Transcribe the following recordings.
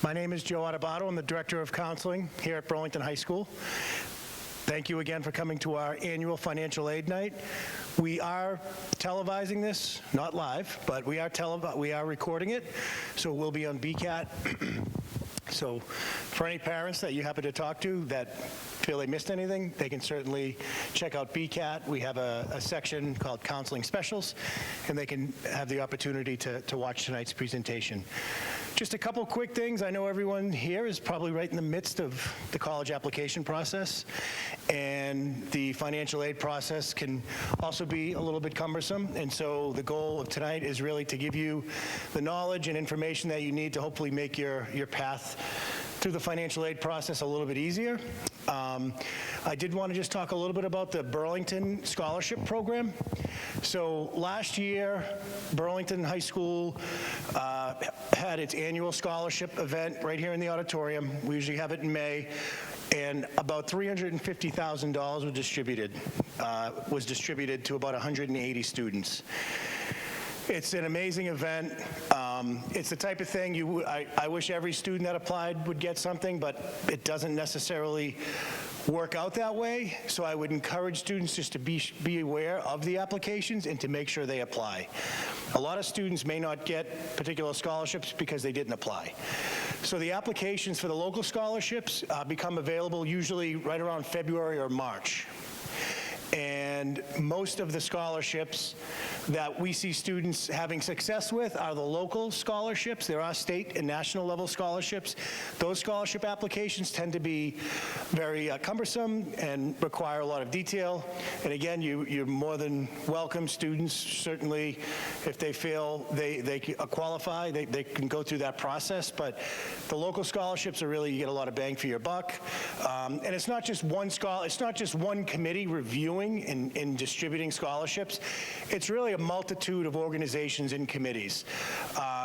My name is Joe Adebato. I'm the Director of Counseling here at Burlington High School. Thank you again for coming to our annual financial aid night. We are televising this, not live, but we are recording it, so it will be on BCAT. So for any parents that you happen to talk to that feel they missed anything, they can certainly check out BCAT. We have a section called Counseling Specials, and they can have the opportunity to watch tonight's presentation. Just a couple quick things. I know everyone here is probably right in the midst of the college application process, and the financial aid process can also be a little bit cumbersome. And so the goal of tonight is really to give you the knowledge and information that you need to hopefully make your path through the financial aid process a little bit easier. I did want to just talk a little bit about the Burlington Scholarship Program. So last year, Burlington High School had its annual scholarship event right here in the auditorium. We usually have it in May, and about $350,000 was distributed to about 180 students. It's an amazing event. It's the type of thing I wish every student that applied would get something, but it doesn't necessarily work out that way. So I would encourage students just to be aware of the applications and to make sure they apply. A lot of students may not get particular scholarships because they didn't apply. So the applications for the local scholarships become available usually right around February or March. And most of the scholarships that we see students having success with are the local scholarships. There are state and national level scholarships. Those scholarship applications tend to be very cumbersome and require a lot of detail. And again, you're more than welcome. Students, certainly, if they feel they qualify, they can go through that process. But the local scholarships are really, you get a lot of bang for your buck. And it's not just one committee reviewing and distributing scholarships. It's really a multitude of organizations and committees.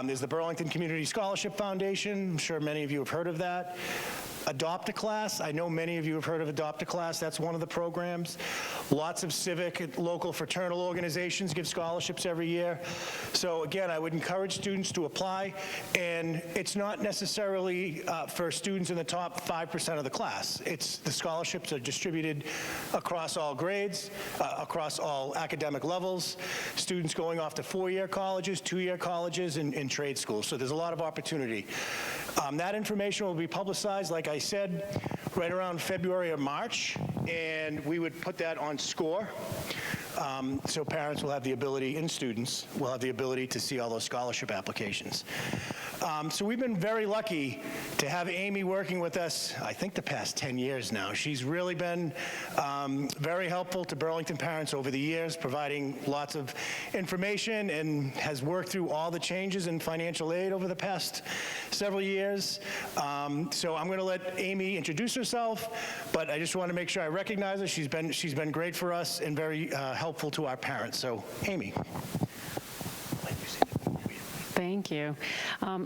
There's the Burlington Community Scholarship Foundation. I'm sure many of you have heard of that. Adopt a Class. I know many of you have heard of Adopt a Class. That's one of the programs. Lots of civic and local fraternal organizations give scholarships every year. So again, I would encourage students to apply, and it's not necessarily for students in the top 5% of the class. The scholarships are distributed across all grades, across all academic levels, students going off to 4-year colleges, 2-year colleges, and trade schools. So there's a lot of opportunity. That information will be publicized, like I said, right around February or March, and we would put that on SCORE. So parents will have the ability, and students will have the ability to see all those scholarship applications. So we've been very lucky to have Amy working with us, I think the past 10 years now. She's really been very helpful to Burlington parents over the years, providing lots of information, and has worked through all the changes in financial aid over the past several years. So I'm going to let Amy introduce herself, but I just want to make sure I recognize her. She's been great for us and very helpful to our parents. So, Amy. Thank you.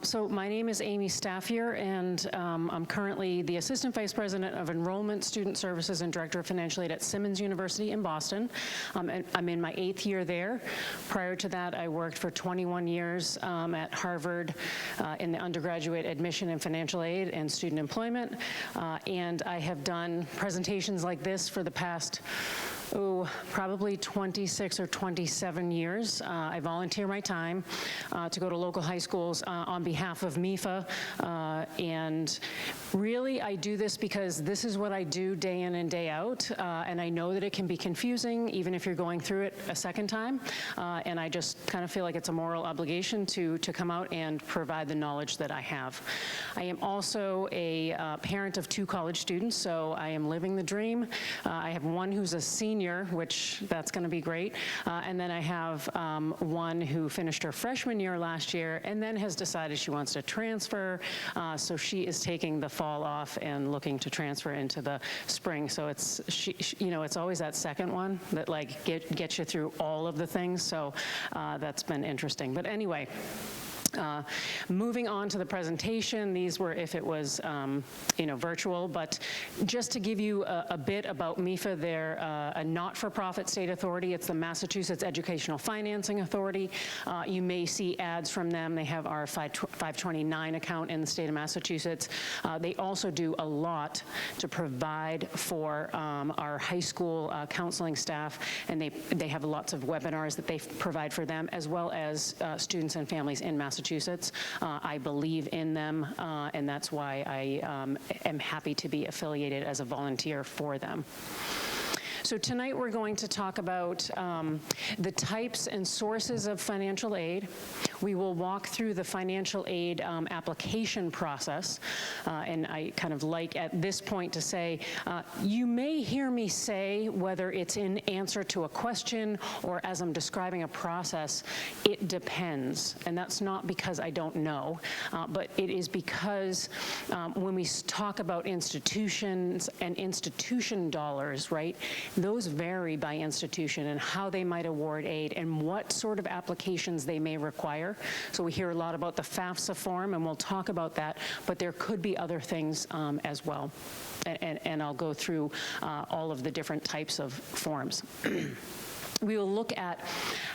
So my name is Amy Staffier, and I'm currently the Assistant Vice President of Enrollment, Student Services, and Director of Financial Aid at Simmons University in Boston. And I'm in my 8th year there. Prior to that, I worked for 21 years at Harvard in the undergraduate admission and financial aid and student employment. And I have done presentations like this for the past probably 26 or 27 years. I volunteer my time to go to local high schools on behalf of MIFA, and really I do this because this is what I do day in and day out, and I know that it can be confusing even if you're going through it a second time, and I just kind of feel like it's a moral obligation to come out and provide the knowledge that I have. I am also a parent of 2 college students, so I am living the dream. I have one who's a senior, which that's going to be great. And then I have one who finished her freshman year last year and then has decided she wants to transfer. So she is taking the fall off and looking to transfer into the spring. So it's, it's always that second one that gets you through all of the things. So that's been interesting. But anyway, Moving on to the presentation, these were if it was virtual, but just to give you a bit about MIFA, they're a not-for-profit state authority. It's the Massachusetts Educational Financing Authority. You may see ads from them. They have our 529 account in the state of Massachusetts. They also do a lot to provide for our high school counseling staff, and they have lots of webinars that they provide for them, as well as students and families in Massachusetts. I believe in them, and that's why I am happy to be affiliated as a volunteer for them. So tonight we're going to talk about the types and sources of financial aid. We will walk through the financial aid application process, and I kind of like at this point to say, you may hear me say, whether it's in answer to a question or as I'm describing a process, it depends. And that's not because I don't know, but it is because when we talk about institutions and institution dollars, right, those vary by institution and how they might award aid and what sort of applications they may require. So we hear a lot about the FAFSA form, and we'll talk about that, but there could be other things as well. And I'll go through all of the different types of forms. We will look at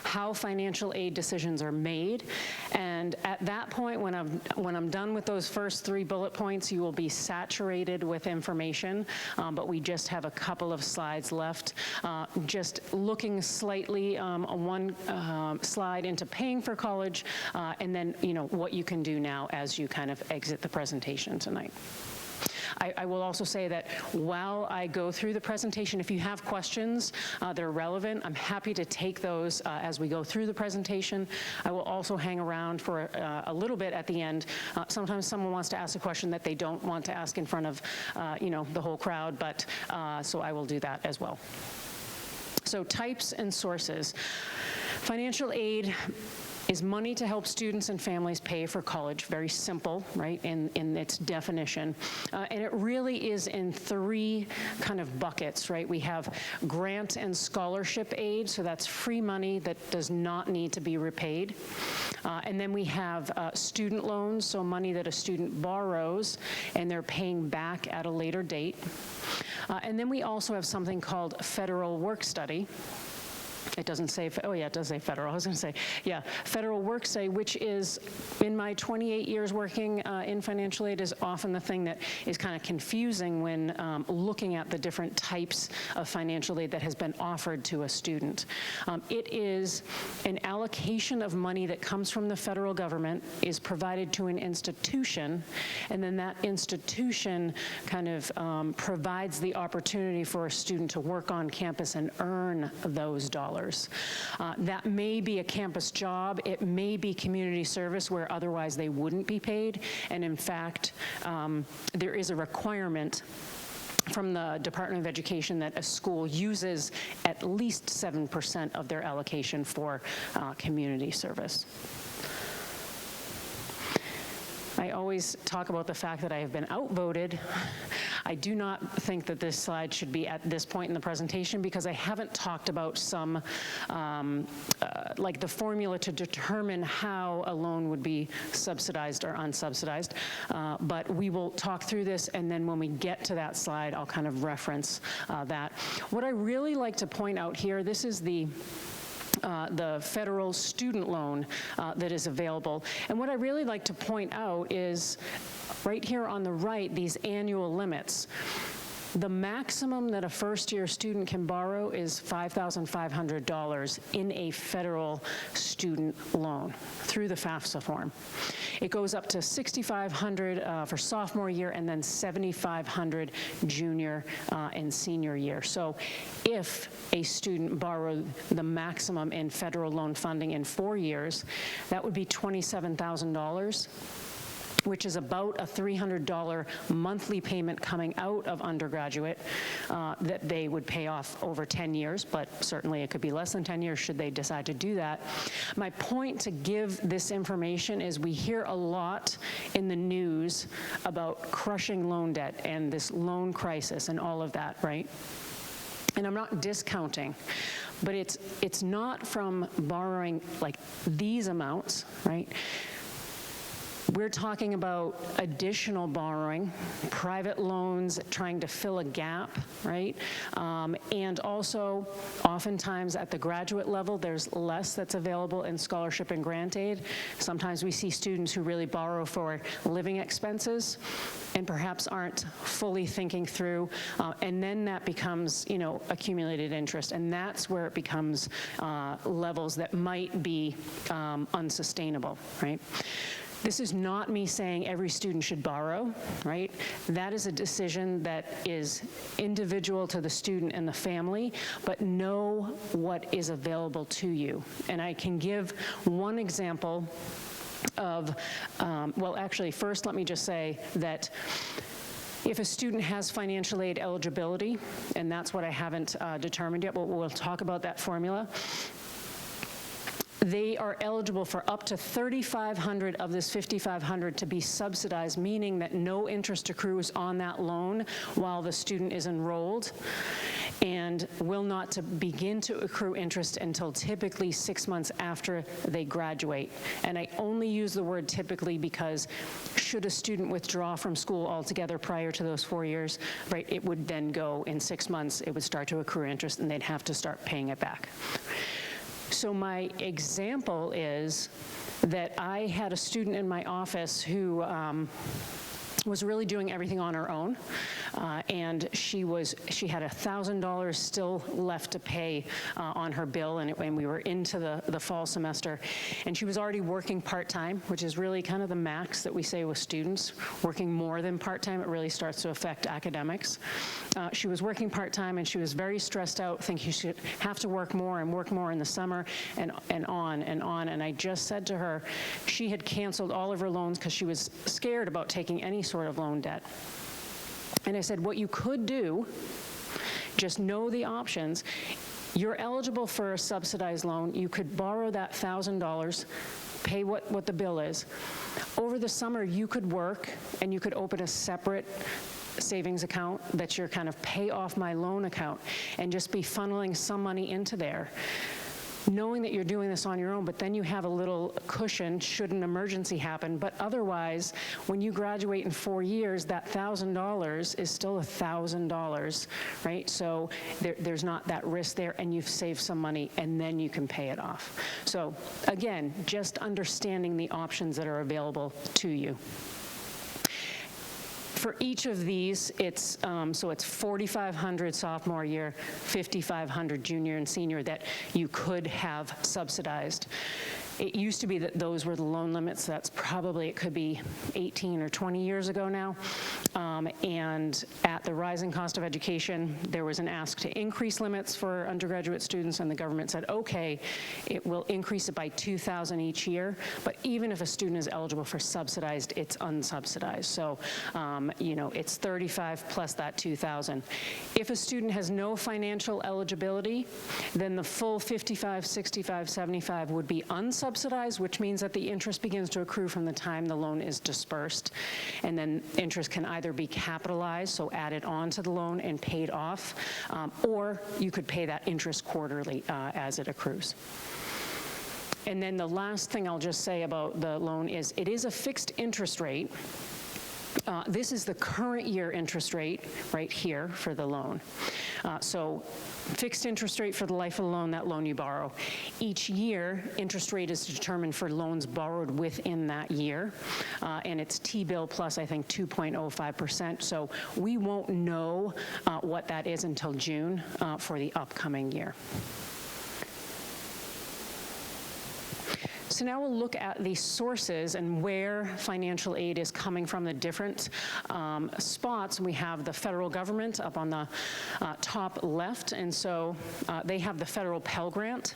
how financial aid decisions are made, and at that point, when I'm done with those first 3 bullet points, you will be saturated with information, but we just have a couple of slides left. Just looking slightly one slide into paying for college, and then what you can do now as you kind of exit the presentation tonight. I will also say that while I go through the presentation, if you have questions that are relevant, I'm happy to take those as we go through the presentation. I will also hang around for a little bit at the end. Sometimes someone wants to ask a question that they don't want to ask in front of the whole crowd, but so I will do that as well. So types and sources. Financial aid is money to help students and families pay for college. Very simple, right, in its definition. And it really is in 3 kind of buckets, right? We have grant and scholarship aid, so that's free money that does not need to be repaid. And then we have student loans, so money that a student borrows and they're paying back at a later date. And then we also have something called federal work-study. It doesn't say, oh yeah, it does say federal. I was going to say, yeah, federal work-study, which is, in my 28 years working in financial aid, is often the thing that is kind of confusing when looking at the different types of financial aid that has been offered to a student. It is an allocation of money that comes from the federal government, is provided to an institution, and then that institution kind of provides the opportunity for a student to work on campus and earn those dollars. That may be a campus job. It may be community service where otherwise they wouldn't be paid. And in fact, there is a requirement from the Department of Education that a school uses at least 7% of their allocation for community service. I always talk about the fact that I have been outvoted. I do not think that this slide should be at this point in the presentation because I haven't talked about some, like the formula to determine how a loan would be subsidized or unsubsidized. But we will talk through this, and then when we get to that slide, I'll kind of reference that. What I really like to point out here, this is the federal student loan that is available. And what I really like to point out is right here on the right, these annual limits. The maximum that a first-year student can borrow is $5,500 in a federal student loan through the FAFSA form. It goes up to $6,500 for sophomore year and then $7,500 junior and senior year. So if a student borrowed the maximum in federal loan funding in 4 years, that would be $27,000. Which is about a $300 monthly payment coming out of undergraduate that they would pay off over 10 years, but certainly it could be less than 10 years should they decide to do that. My point to give this information is we hear a lot in the news about crushing loan debt and this loan crisis and all of that, right? And I'm not discounting, but it's not from borrowing like these amounts, right? We're talking about additional borrowing, private loans, trying to fill a gap, right? And also, oftentimes at the graduate level, there's less that's available in scholarship and grant aid. Sometimes we see students who really borrow for living expenses and perhaps aren't fully thinking through, and then that becomes, accumulated interest, and that's where it becomes levels that might be unsustainable, right? This is not me saying every student should borrow, right? That is a decision that is individual to the student and the family, but know what is available to you. And I can give one example of, well, actually, first let me just say that if a student has financial aid eligibility, and that's what I haven't determined yet, but we'll talk about that formula, they are eligible for up to $3,500 of this $5,500 to be subsidized, meaning that no interest accrues on that loan while the student is enrolled, and will not to begin to accrue interest until typically 6 months after they graduate. And I only use the word typically because should a student withdraw from school altogether prior to those 4 years, right, it would then go in 6 months, it would start to accrue interest, and they'd have to start paying it back. So my example is that I had a student in my office who was really doing everything on her own, and she had $1,000 still left to pay on her bill, and we were into the fall semester, and she was already working part-time, which is really kind of the max that we say with students. Working more than part-time, it really starts to affect academics. She was working part-time, and she was very stressed out, thinking she should have to work more in the summer, and on and on. And I just said to her, she had canceled all of her loans because she was scared about taking any sort of loan debt. And I said, what you could do, just know the options. You're eligible for a subsidized loan. You could borrow that $1,000, pay what the bill is. Over the summer, you could work and you could open a separate savings account that's your kind of pay off my loan account, and just be funneling some money into there, knowing that you're doing this on your own, but then you have a little cushion should an emergency happen. But otherwise, when you graduate in 4 years, that $1,000 is still $1,000, right? So there's not that risk there, and you've saved some money, and then you can pay it off. So again, just understanding the options that are available to you. For each of these, it's $4,500 sophomore year, $5,500 junior and senior that you could have subsidized. It used to be that those were the loan limits. That's probably, it could be 18 or 20 years ago now. And at the rising cost of education, there was an ask to increase limits for undergraduate students, and the government said, okay, it will increase it by $2,000 each year, but even if a student is eligible for subsidized, it's unsubsidized. So, it's $35,000 plus that $2,000. If a student has no financial eligibility, then the full $55,000, $65,000, $75,000 would be unsubsidized, which means that the interest begins to accrue from the time the loan is dispersed. And then interest can either be capitalized, so added on to the loan and paid off, or you could pay that interest quarterly as it accrues. And then the last thing I'll just say about the loan is it is a fixed interest rate. This is the current year interest rate right here for the loan. So fixed interest rate for the life of the loan, that loan you borrow. Each year, interest rate is determined for loans borrowed within that year, and it's T-bill plus, I think, 2.05%. So we won't know what that is until June for the upcoming year. So now we'll look at the sources and where financial aid is coming from, the different spots. We have the federal government up on the top left, and so they have the federal Pell Grant.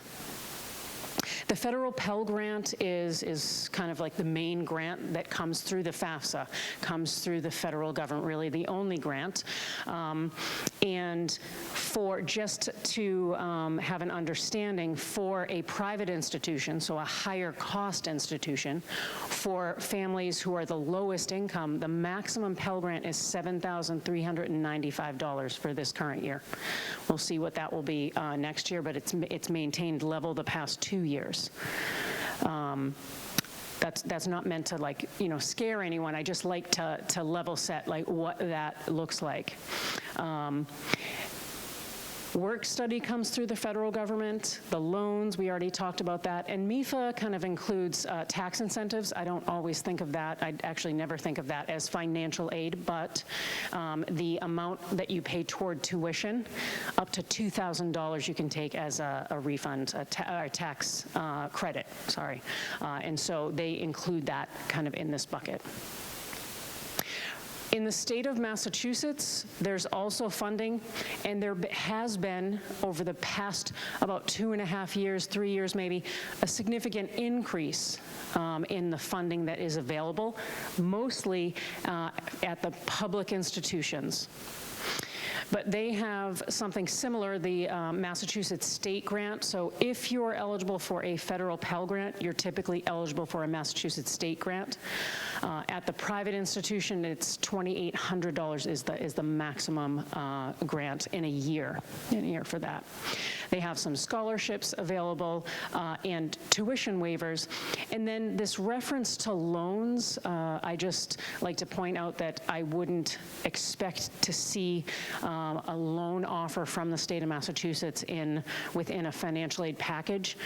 The federal Pell Grant is kind of like the main grant that comes through the FAFSA, comes through the federal government, really the only grant. And for just to have an understanding, for a private institution, so a higher cost institution, for families who are the lowest income, the maximum Pell Grant is $7,395 for this current year. We'll see what that will be next year, but it's maintained level the past 2 years. That's not meant to, like, scare anyone. I just like to level set, like, what that looks like. Work study comes through the federal government. The loans, we already talked about that. And MIFA kind of includes tax incentives. I don't always think of that. I actually never think of that as financial aid, but the amount that you pay toward tuition, up to $2,000 you can take as a refund, a tax credit, sorry. And so they include that kind of in this bucket. In the state of Massachusetts, there's also funding, and there has been, over the past about 2.5 years, 3 years maybe, a significant increase in the funding that is available, mostly at the public institutions. But they have something similar, the Massachusetts state grant. So if you're eligible for a federal Pell Grant, you're typically eligible for a Massachusetts state grant. At the private institution, it's $2,800 is the maximum grant in a year for that. They have some scholarships available and tuition waivers. And then this reference to loans, I just like to point out that I wouldn't expect to see a loan offer from the state of Massachusetts within a financial aid package.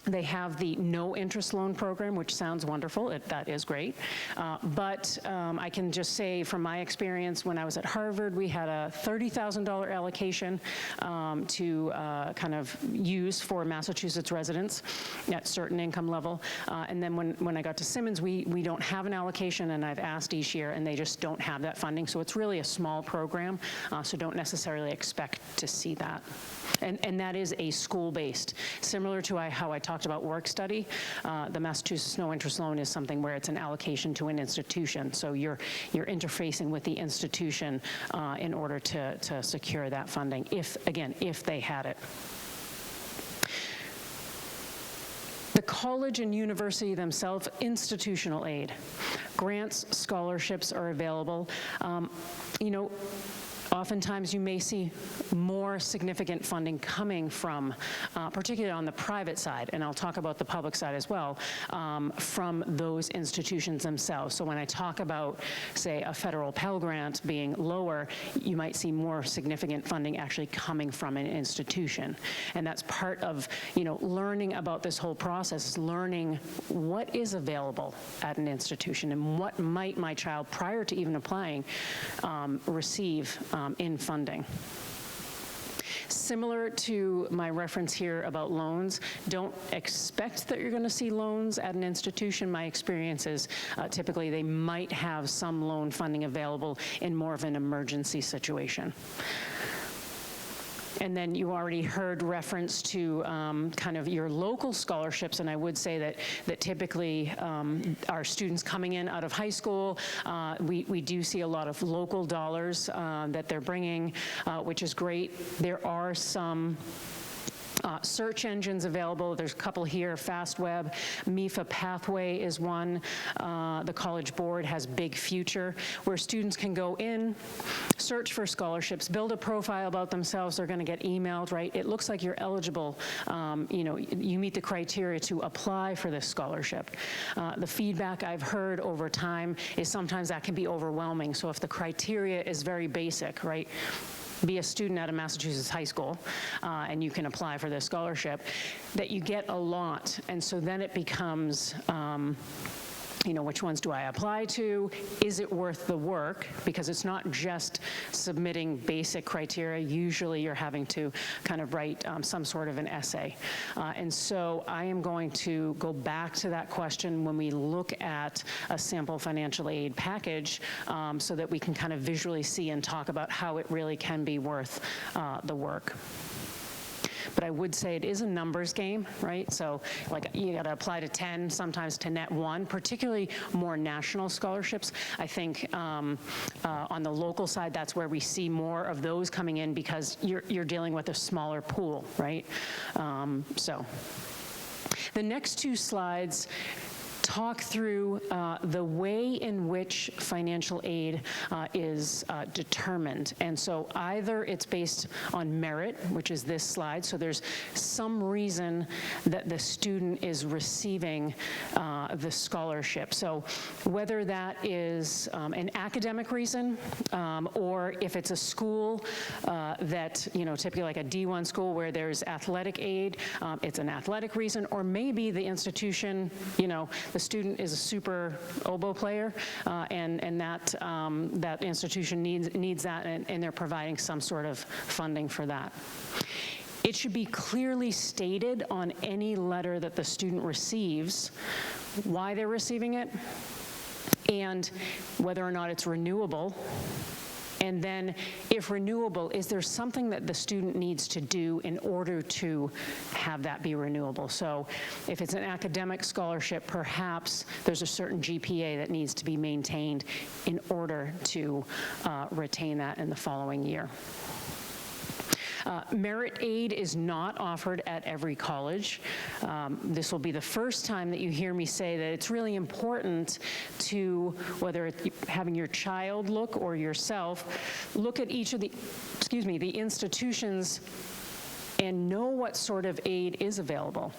They have the no interest loan program, which sounds wonderful. That is great. But I can just say from my experience, when I was at Harvard, we had a $30,000 allocation to kind of use for Massachusetts residents at certain income level. And then when I got to Simmons, we don't have an allocation, and I've asked each year, and they just don't have that funding. So it's really a small program, so don't necessarily expect to see that. And that is a school-based, similar to how I talked about work study. The Massachusetts no interest loan is something where it's an allocation to an institution. So you're interfacing with the institution in order to secure that funding, if they had it. The college and university themselves, institutional aid. Grants, scholarships are available. Oftentimes you may see more significant funding coming from, particularly on the private side, and I'll talk about the public side as well, from those institutions themselves. So when I talk about, say, a federal Pell Grant being lower, you might see more significant funding actually coming from an institution. And that's part of, learning about this whole process, learning what is available at an institution and what might my child, prior to even applying, receive in funding. Similar to my reference here about loans, don't expect that you're going to see loans at an institution. My experience is typically they might have some loan funding available in more of an emergency situation. And then you already heard reference to kind of your local scholarships, and I would say that typically our students coming in out of high school, we do see a lot of local dollars that they're bringing, which is great. There are some search engines available. There's a couple here, FastWeb. MIFA Pathway is one. The College Board has Big Future, where students can go in, search for scholarships, build a profile about themselves. They're going to get emailed, right? It looks like you're eligible. You meet the criteria to apply for this scholarship. The feedback I've heard over time is sometimes that can be overwhelming. So if the criteria is very basic, right? Be a student at a Massachusetts high school, and you can apply for this scholarship, that you get a lot. And so then it becomes, which ones do I apply to? Is it worth the work? Because it's not just submitting basic criteria. Usually you're having to kind of write some sort of an essay. And so I am going to go back to that question when we look at a sample financial aid package, so that we can kind of visually see and talk about how it really can be worth the work. But I would say it is a numbers game, right? So like you got to apply to 10, sometimes to net 1, particularly more national scholarships. I think on the local side, that's where we see more of those coming in because you're dealing with a smaller pool, right? So the next two slides talk through the way in which financial aid is determined. And so either it's based on merit, which is this slide, so there's some reason that the student is receiving the scholarship. So whether that is an academic reason, or if it's a school that, typically like a D1 school where there's athletic aid, it's an athletic reason, or maybe the institution, the student is a super oboe player, and that institution needs that, and they're providing some sort of funding for that. It should be clearly stated on any letter that the student receives why they're receiving it, and whether or not it's renewable. And then, if renewable, is there something that the student needs to do in order to have that be renewable? So if it's an academic scholarship, perhaps there's a certain GPA that needs to be maintained in order to retain that in the following year. Merit aid is not offered at every college. This will be the first time that you hear me say that it's really important to, whether it's having your child look or yourself, look at each of the institutions and know what sort of aid is available.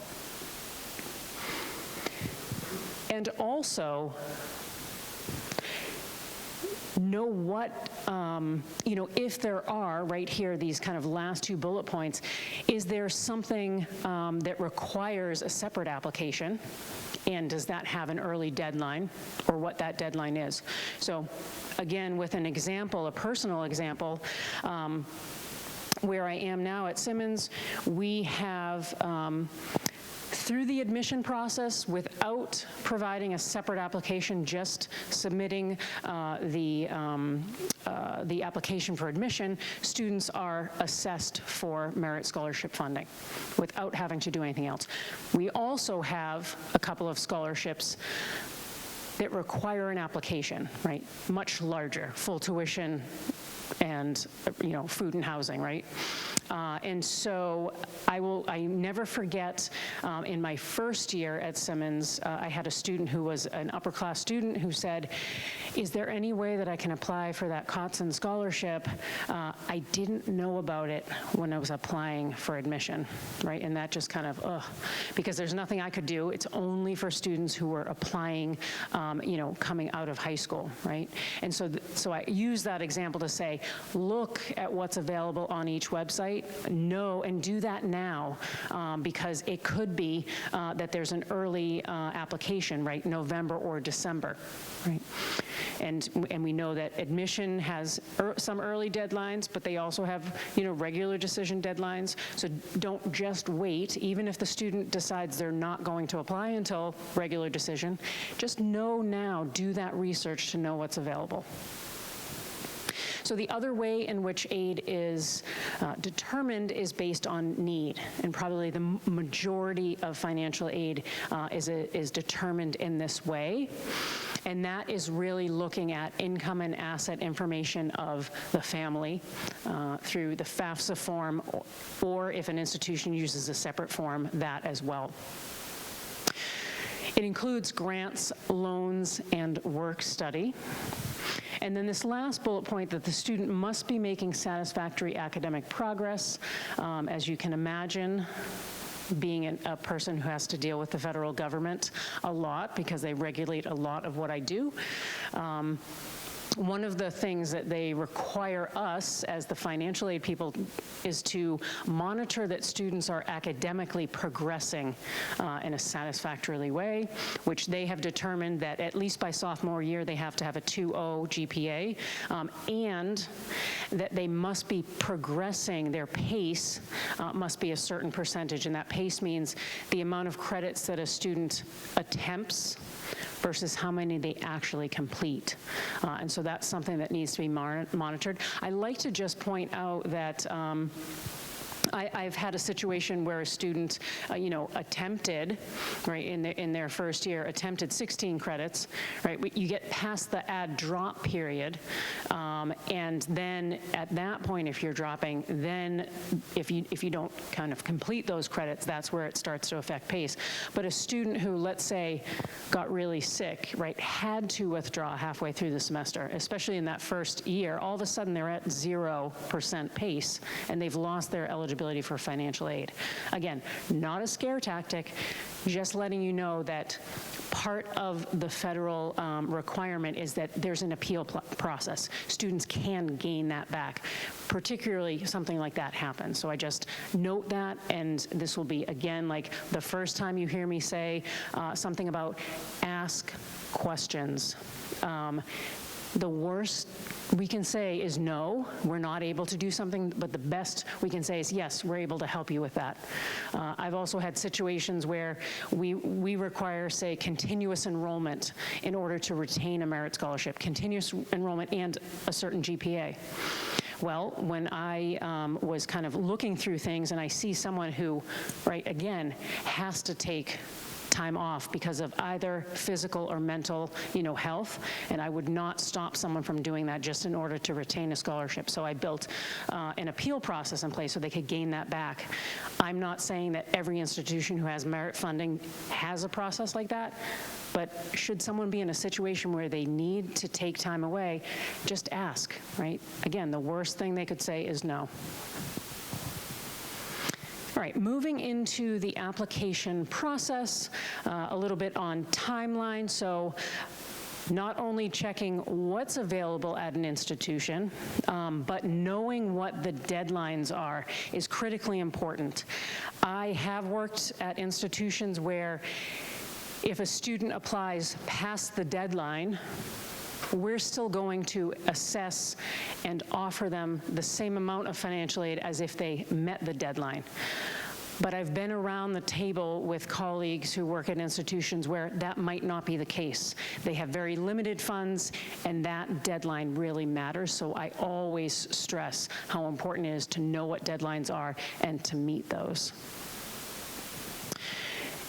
And also, know what, if there are, right here, these kind of last two bullet points, is there something that requires a separate application? And does that have an early deadline, or what that deadline is? So again, with an example, a personal example, where I am now at Simmons, we have, through the admission process, without providing a separate application, just submitting the application for admission, students are assessed for merit scholarship funding without having to do anything else. We also have a couple of scholarships that require an application, right? Much larger, full tuition and food and housing, right? And so I never forget, in my first year at Simmons, I had a student who was an upper class student who said, is there any way that I can apply for that Kotson scholarship? I didn't know about it when I was applying for admission, right? And that just kind of, because there's nothing I could do. It's only for students who were applying, coming out of high school, right? And so I use that example to say, look at what's available on each website, know, and do that now, because it could be that there's an early application, right, November or December, right? And we know that admission has some early deadlines, but they also have, regular decision deadlines. So don't just wait, even if the student decides they're not going to apply until regular decision. Just know now, do that research to know what's available. So the other way in which aid is determined is based on need, and probably the majority of financial aid is determined in this way. And that is really looking at income and asset information of the family through the FAFSA form, or if an institution uses a separate form, that as well. It includes grants, loans, and work study. And then this last bullet point, that the student must be making satisfactory academic progress. As you can imagine, being a person who has to deal with the federal government a lot, because they regulate a lot of what I do. One of the things that they require us as the financial aid people is to monitor that students are academically progressing in a satisfactory way, which they have determined that at least by sophomore year they have to have a 2.0 GPA, and that they must be progressing, their pace must be a certain percentage, and that pace means the amount of credits that a student attempts versus how many they actually complete. And so that's something that needs to be monitored. I like to just point out that I've had a situation where a student, attempted, right, in their first year, attempted 16 credits, right? You get past the add drop period, and then at that point, if you're dropping, then if you don't kind of complete those credits, that's where it starts to affect PACE. But a student who, let's say, got really sick, right, had to withdraw halfway through the semester, especially in that first year, all of a sudden they're at 0% PACE, and they've lost their eligibility for financial aid. Again, not a scare tactic, just letting you know that part of the federal requirement is that there's an appeal process. Students can gain that back, particularly something like that happens. So I just note that, and this will be, again, like the first time you hear me say something about ask questions. The worst we can say is no, we're not able to do something, but the best we can say is yes, we're able to help you with that. I've also had situations where we require, say, continuous enrollment in order to retain a merit scholarship, continuous enrollment and a certain GPA. Well, when I was kind of looking through things and I see someone who, right, again, has to take time off because of either physical or mental, health, and I would not stop someone from doing that just in order to retain a scholarship. So I built an appeal process in place so they could gain that back. I'm not saying that every institution who has merit funding has a process like that, but should someone be in a situation where they need to take time away, just ask, right? Again, the worst thing they could say is no. All right, moving into the application process, a little bit on timeline. So not only checking what's available at an institution, but knowing what the deadlines are is critically important. I have worked at institutions where if a student applies past the deadline, we're still going to assess and offer them the same amount of financial aid as if they met the deadline. But I've been around the table with colleagues who work at institutions where that might not be the case. They have very limited funds, and that deadline really matters. So I always stress how important it is to know what deadlines are and to meet those.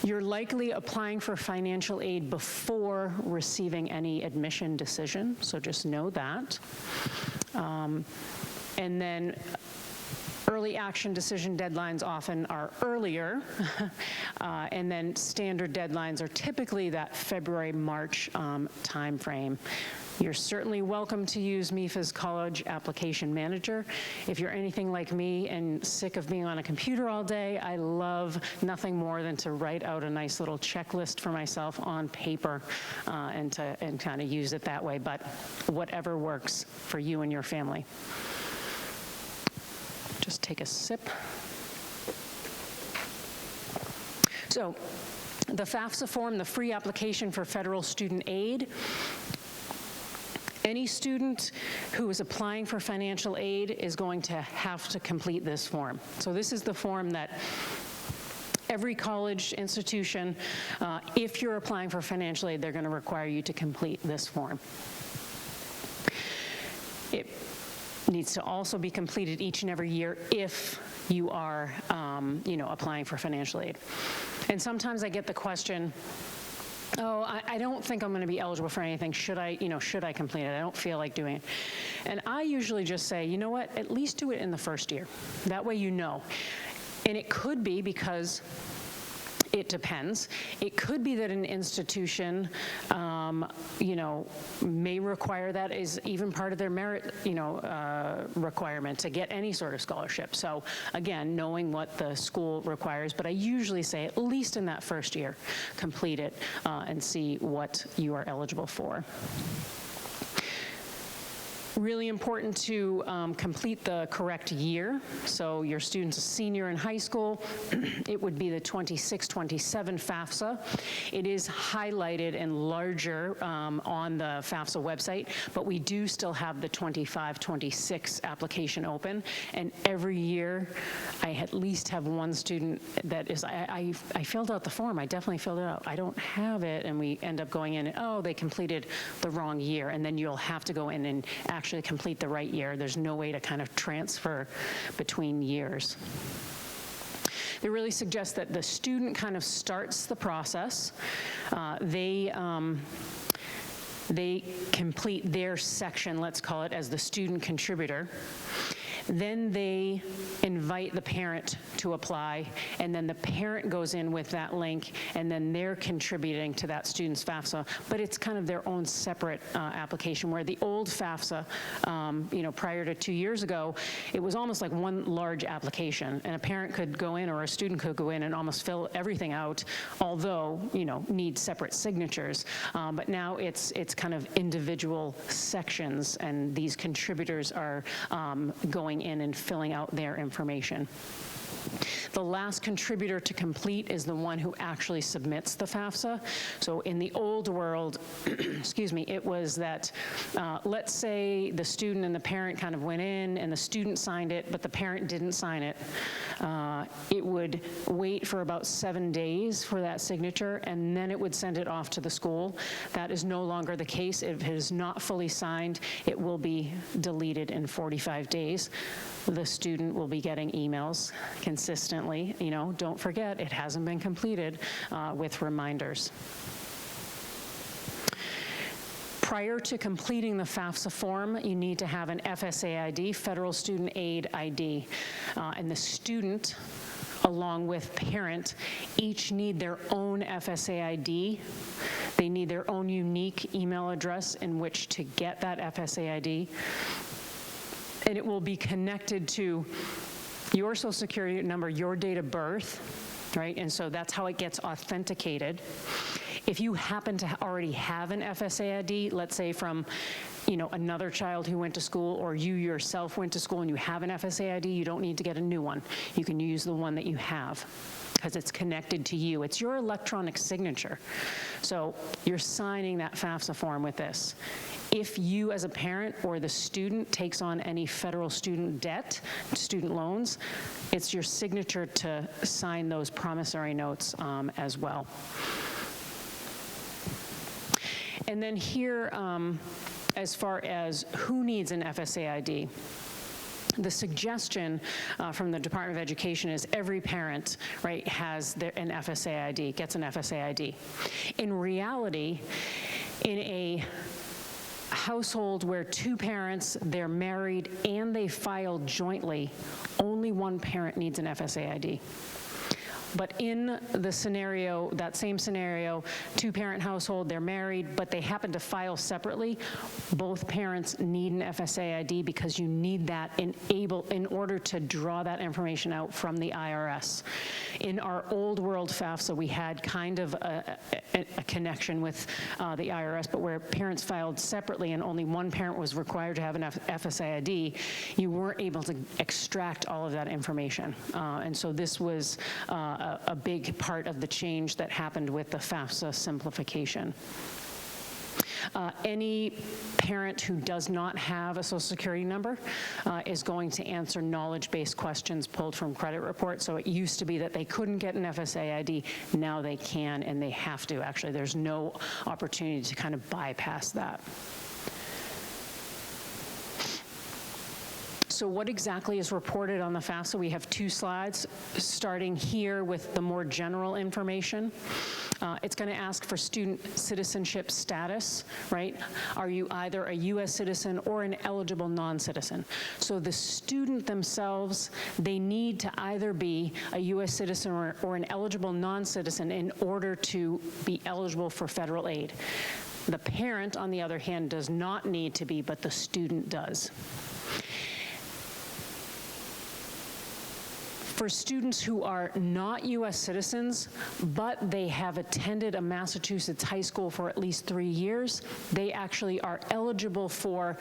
You're likely applying for financial aid before receiving any admission decision, so just know that. And then early action decision deadlines often are earlier, and then standard deadlines are typically that February, March timeframe. You're certainly welcome to use MIFA's College Application Manager. If you're anything like me and sick of being on a computer all day, I love nothing more than to write out a nice little checklist for myself on paper and kind of use it that way, but whatever works for you and your family. Just take a sip. So the FAFSA form, the free application for federal student aid, any student who is applying for financial aid is going to have to complete this form. So this is the form that every college institution, if you're applying for financial aid, they're going to require you to complete this form. It needs to also be completed each and every year if you are, applying for financial aid. And sometimes I get the question, oh, I don't think I'm going to be eligible for anything. Should I complete it? I don't feel like doing it. And I usually just say, you know what, at least do it in the first year. That way you know. And it could be because it depends. It could be that an institution, may require that as even part of their merit, requirement to get any sort of scholarship. So again, knowing what the school requires, but I usually say at least in that first year, complete it and see what you are eligible for. Really important to complete the correct year. So your student's a senior in high school. It would be the 26-27 FAFSA. It is highlighted and larger on the FAFSA website, but we do still have the 25-26 application open. And every year, I at least have one student that is, I filled out the form. I definitely filled it out. I don't have it, and we end up going in and, oh, they completed the wrong year. And then you'll have to go in and actually complete the right year. There's no way to kind of transfer between years. It really suggests that the student kind of starts the process. They complete their section, let's call it, as the student contributor. Then they invite the parent to apply, and then the parent goes in with that link, and then they're contributing to that student's FAFSA. But it's kind of their own separate application, where the old FAFSA, prior to 2 years ago, it was almost like one large application, and a parent could go in or a student could go in and almost fill everything out, although, need separate signatures. But now it's kind of individual sections, and these contributors are going in and filling out their information. The last contributor to complete is the one who actually submits the FAFSA. So in the old world, excuse me, it was that, let's say the student and the parent kind of went in and the student signed it, but the parent didn't sign it. It would wait for about 7 days for that signature, and then it would send it off to the school. That is no longer the case. If it is not fully signed, it will be deleted in 45 days. The student will be getting emails consistently, don't forget, it hasn't been completed, with reminders. Prior to completing the FAFSA form, you need to have an FSA ID, Federal Student Aid ID, and the student, along with parent, each need their own FSA ID. They need their own unique email address in which to get that FSA ID. And it will be connected to your Social Security number, your date of birth, right? And so that's how it gets authenticated. If you happen to already have an FSA ID, let's say from another child who went to school, or you yourself went to school and you have an FSA ID, you don't need to get a new one. You can use the one that you have, because it's connected to you. It's your electronic signature. So you're signing that FAFSA form with this. If you as a parent or the student takes on any federal student debt, student loans, it's your signature to sign those promissory notes as well. And then here, as far as who needs an FSA ID, the suggestion from the Department of Education is every parent, right, has an FSA ID, gets an FSA ID. In reality, in a household where two parents, they're married and they file jointly, only one parent needs an FSA ID. But in the scenario, that same scenario, two-parent household, they're married, but they happen to file separately, both parents need an FSA ID, because you need that in order to draw that information out from the IRS. In our old world FAFSA, we had kind of a connection with the IRS, but where parents filed separately and only one parent was required to have an FSA ID, you weren't able to extract all of that information. And so this was a big part of the change that happened with the FAFSA simplification. Any parent who does not have a Social Security number is going to answer knowledge-based questions pulled from credit reports. So it used to be that they couldn't get an FSA ID. Now they can, and they have to. Actually, there's no opportunity to kind of bypass that. So what exactly is reported on the FAFSA? We have 2 slides, starting here with the more general information. It's going to ask for student citizenship status, right? Are you either a U.S. citizen or an eligible non-citizen? So the student themselves, they need to either be a U.S. citizen or an eligible non-citizen in order to be eligible for federal aid. The parent, on the other hand, does not need to be, but the student does. For students who are not U.S. citizens, but they have attended a Massachusetts high school for at least 3 years, they actually are eligible for,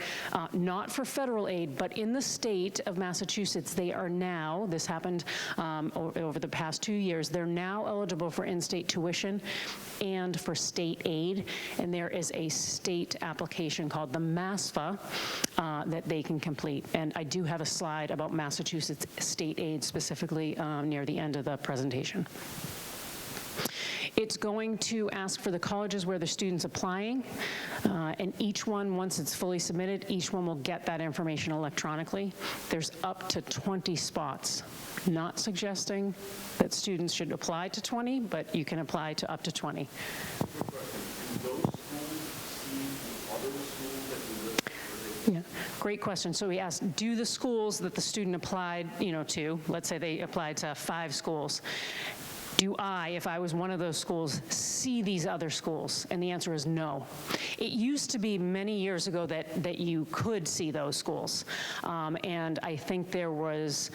not for federal aid, but in the state of Massachusetts, they are now, this happened over the past 2 years, they're now eligible for in-state tuition and for state aid, and there is a state application called the MASFA that they can complete. And I do have a slide about Massachusetts state aid specifically near the end of the presentation. It's going to ask for the colleges where the student's applying, and each one, once it's fully submitted, each one will get that information electronically. There's up to 20 spots. Not suggesting that students should apply to 20, but you can apply to up to 20. Yeah, great question. So we asked, do the schools that the student applied, to, let's say they applied to 5 schools, do I, if I was one of those schools, see these other schools? And the answer is no. It used to be many years ago that you could see those schools. And I think there was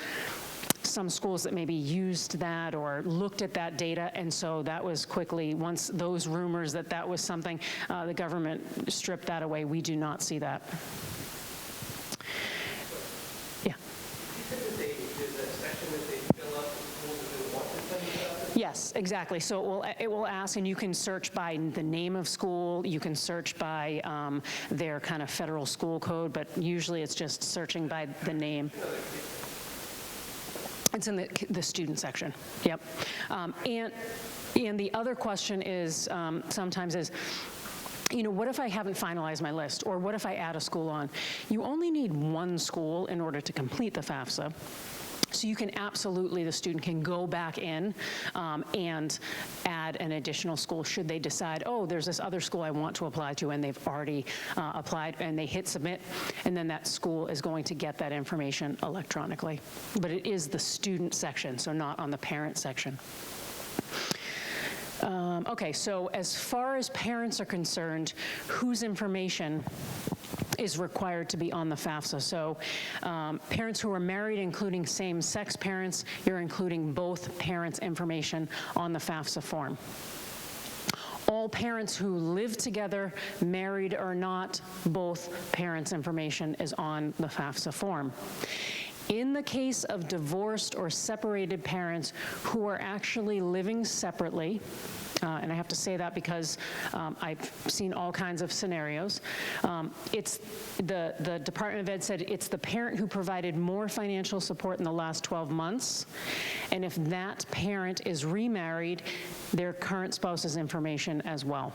some schools that maybe used that or looked at that data, and so that was quickly, once those rumors that was something, the government stripped that away. We do not see that. Yeah. Yes, exactly. So it will ask, and you can search by the name of school, you can search by their kind of federal school code, but usually it's just searching by the name. It's in the student section, yep. And the other question is, sometimes is, what if I haven't finalized my list, or what if I add a school on? You only need 1 school in order to complete the FAFSA. So you can absolutely, the student can go back in and add an additional school should they decide, oh, there's this other school I want to apply to, and they've already applied, and they hit submit, and then that school is going to get that information electronically. But it is the student section, so not on the parent section. Okay, so as far as parents are concerned, whose information is required to be on the FAFSA? So parents who are married, including same-sex parents, you're including both parents' information on the FAFSA form. All parents who live together, married or not, both parents' information is on the FAFSA form. In the case of divorced or separated parents who are actually living separately, and I have to say that because I've seen all kinds of scenarios. It's the Department of Ed said it's the parent who provided more financial support in the last 12 months, and if that parent is remarried, their current spouse's information as well.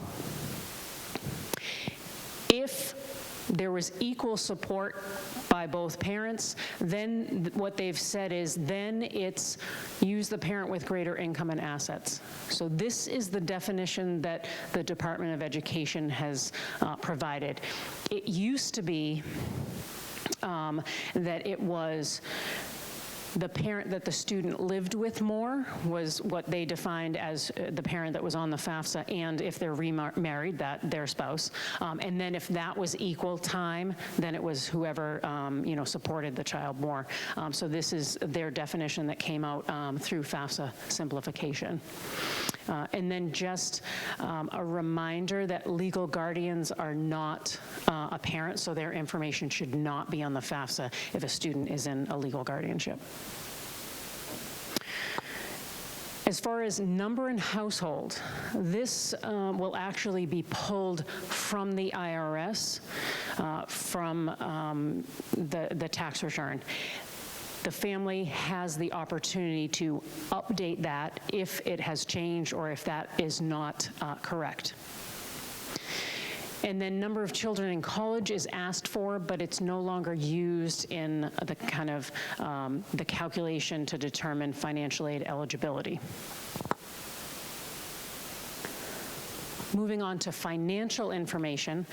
If there was equal support by both parents, then what they've said is then it's use the parent with greater income and assets. So this is the definition that the Department of Education has provided. It used to be that it was the parent that the student lived with more was what they defined as the parent that was on the FAFSA, and if they're remarried, that their spouse. And then if that was equal time, then it was whoever supported the child more. So this is their definition that came out through FAFSA simplification. And then just a reminder that legal guardians are not a parent, so their information should not be on the FAFSA if a student is in a legal guardianship. As far as number and household, this will actually be pulled from the IRS, from the tax return. The family has the opportunity to update that if it has changed or if that is not correct. And then number of children in college is asked for, but it's no longer used in the kind of the calculation to determine financial aid eligibility. Moving on to financial information.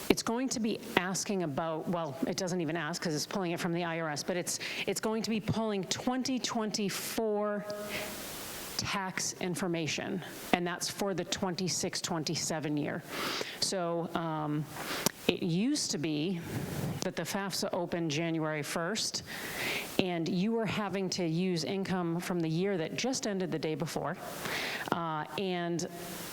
It's going to be asking about, well, it doesn't even ask because it's pulling it from the IRS, but it's going to be pulling 2024 tax information, and that's for the 26-27 year. So it used to be that the FAFSA opened January 1st, and you were having to use income from the year that just ended the day before, and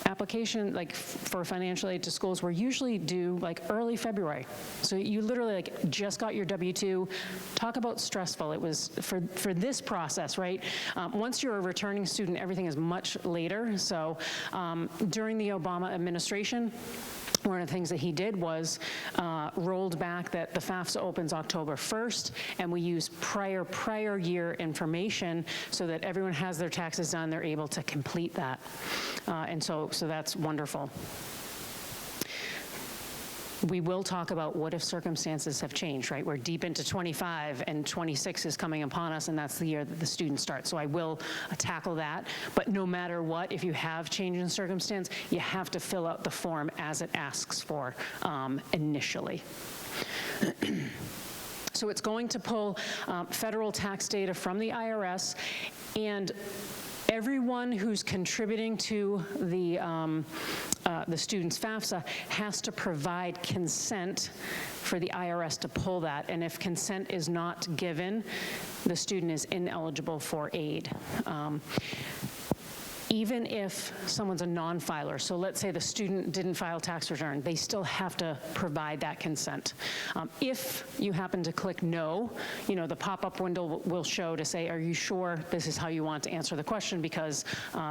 application for financial aid to schools were usually due early February. So you literally just got your W-2. Talk about stressful. It was for this process, right? Once you're a returning student, everything is much later. So during the Obama administration, one of the things that he did was rolled back that the FAFSA opens October 1st, and we use prior year information so that everyone has their taxes done, they're able to complete that. And so that's wonderful. We will talk about what if circumstances have changed, right? We're deep into 25 and 26 is coming upon us, and that's the year that the students start. So I will tackle that. But no matter what, if you have change in circumstance, you have to fill out the form as it asks for initially. So it's going to pull federal tax data from the IRS, and everyone who's contributing to the student's FAFSA has to provide consent for the IRS to pull that, and if consent is not given, the student is ineligible for aid. Even if someone's a non-filer, so let's say the student didn't file tax return, they still have to provide that consent. If you happen to click no, the pop-up window will show to say, are you sure this is how you want to answer the question, because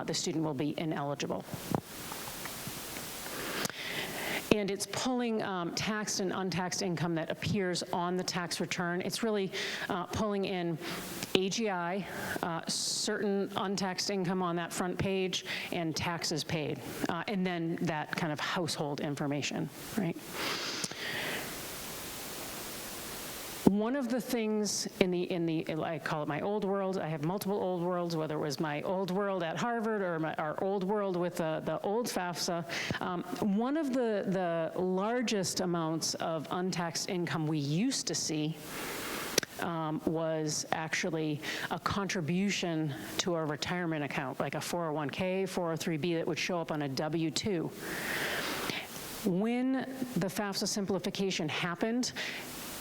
the student will be ineligible. And it's pulling taxed and untaxed income that appears on the tax return. It's really pulling in AGI, certain untaxed income on that front page, and taxes paid, and then that kind of household information, right? One of the things in the I call it my old world, I have multiple old worlds, whether it was my old world at Harvard or our old world with the old FAFSA, one of the largest amounts of untaxed income we used to see was actually a contribution to a retirement account, like a 401k, 403b that would show up on a W-2. When the FAFSA simplification happened,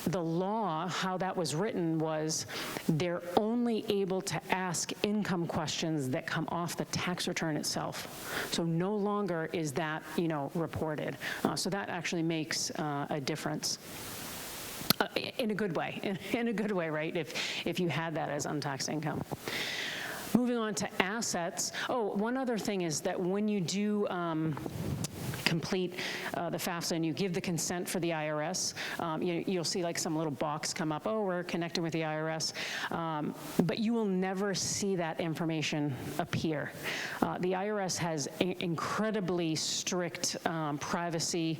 the law, how that was written was they're only able to ask income questions that come off the tax return itself. So no longer is that, reported. So that actually makes a difference. In a good way, in a good way, right, if you had that as untaxed income. Moving on to assets. Oh, one other thing is that when you do complete the FAFSA and you give the consent for the IRS, you'll see like some little box come up, oh, we're connecting with the IRS, but you will never see that information appear. The IRS has incredibly strict privacy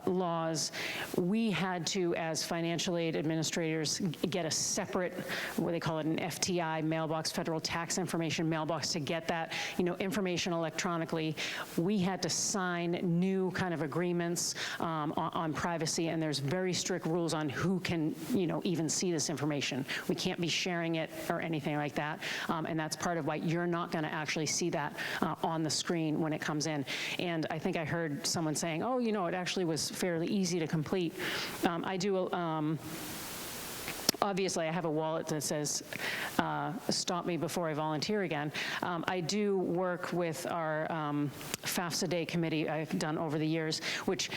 laws. We had to, as financial aid administrators, get a separate, what they call it, an FTI mailbox, federal tax information mailbox, to get that information electronically. We had to sign new kind of agreements on privacy, and there's very strict rules on who can even see this information. We can't be sharing it or anything like that, and that's part of why you're not going to actually see that on the screen when it comes in. And I think I heard someone saying, oh, it actually was fairly easy to complete. I do obviously, I have a wallet that says, stop me before I volunteer again. I do work with our FAFSA Day committee I've done over the years, which,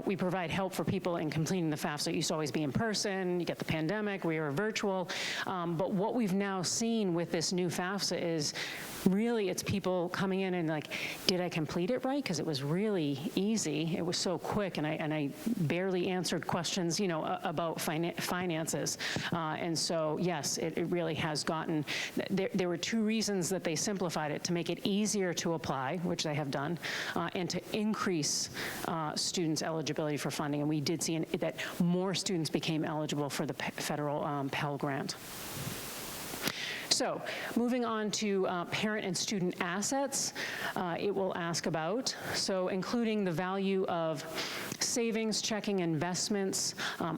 we provide help for people in completing the FAFSA. It used to always be in person. You get the pandemic. We are virtual. But what we've now seen with this new FAFSA is really it's people coming in and like, did I complete it right? Because it was really easy. It was so quick, and I barely answered questions, about finances. And so, yes, it really has gotten, there were two reasons that they simplified it: to make it easier to apply, which they have done, and to increase students' eligibility for funding. And we did see that more students became eligible for the federal Pell Grant. So moving on to parent and student assets, it will ask about, so including the value of savings, checking, investments,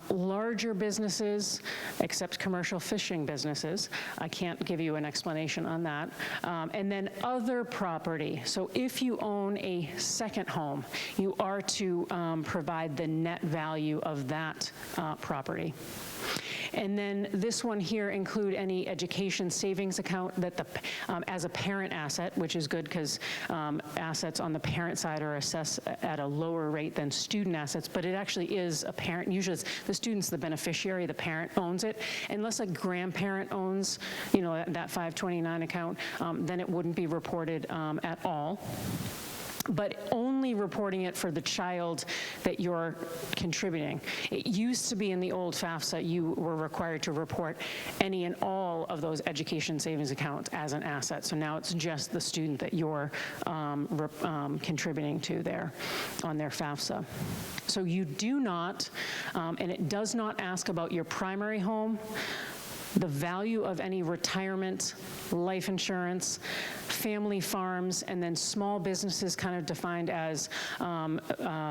larger businesses, except commercial fishing businesses. I can't give you an explanation on that. And then other property. So if you own a second home, you are to provide the net value of that property. And then this one here include any education savings account that as a parent asset, which is good because assets on the parent side are assessed at a lower rate than student assets, but it actually is a parent. Usually it's the student's the beneficiary, the parent owns it. Unless a grandparent owns, that 529 account, then it wouldn't be reported at all. but only reporting it for the child that you're contributing. It used to be in the old FAFSA, you were required to report any and all of those education savings accounts as an asset. So now it's just the student that you're contributing to there on their FAFSA. So you do not, and it does not ask about your primary home, the value of any retirement, life insurance, family farms, and then small businesses kind of defined as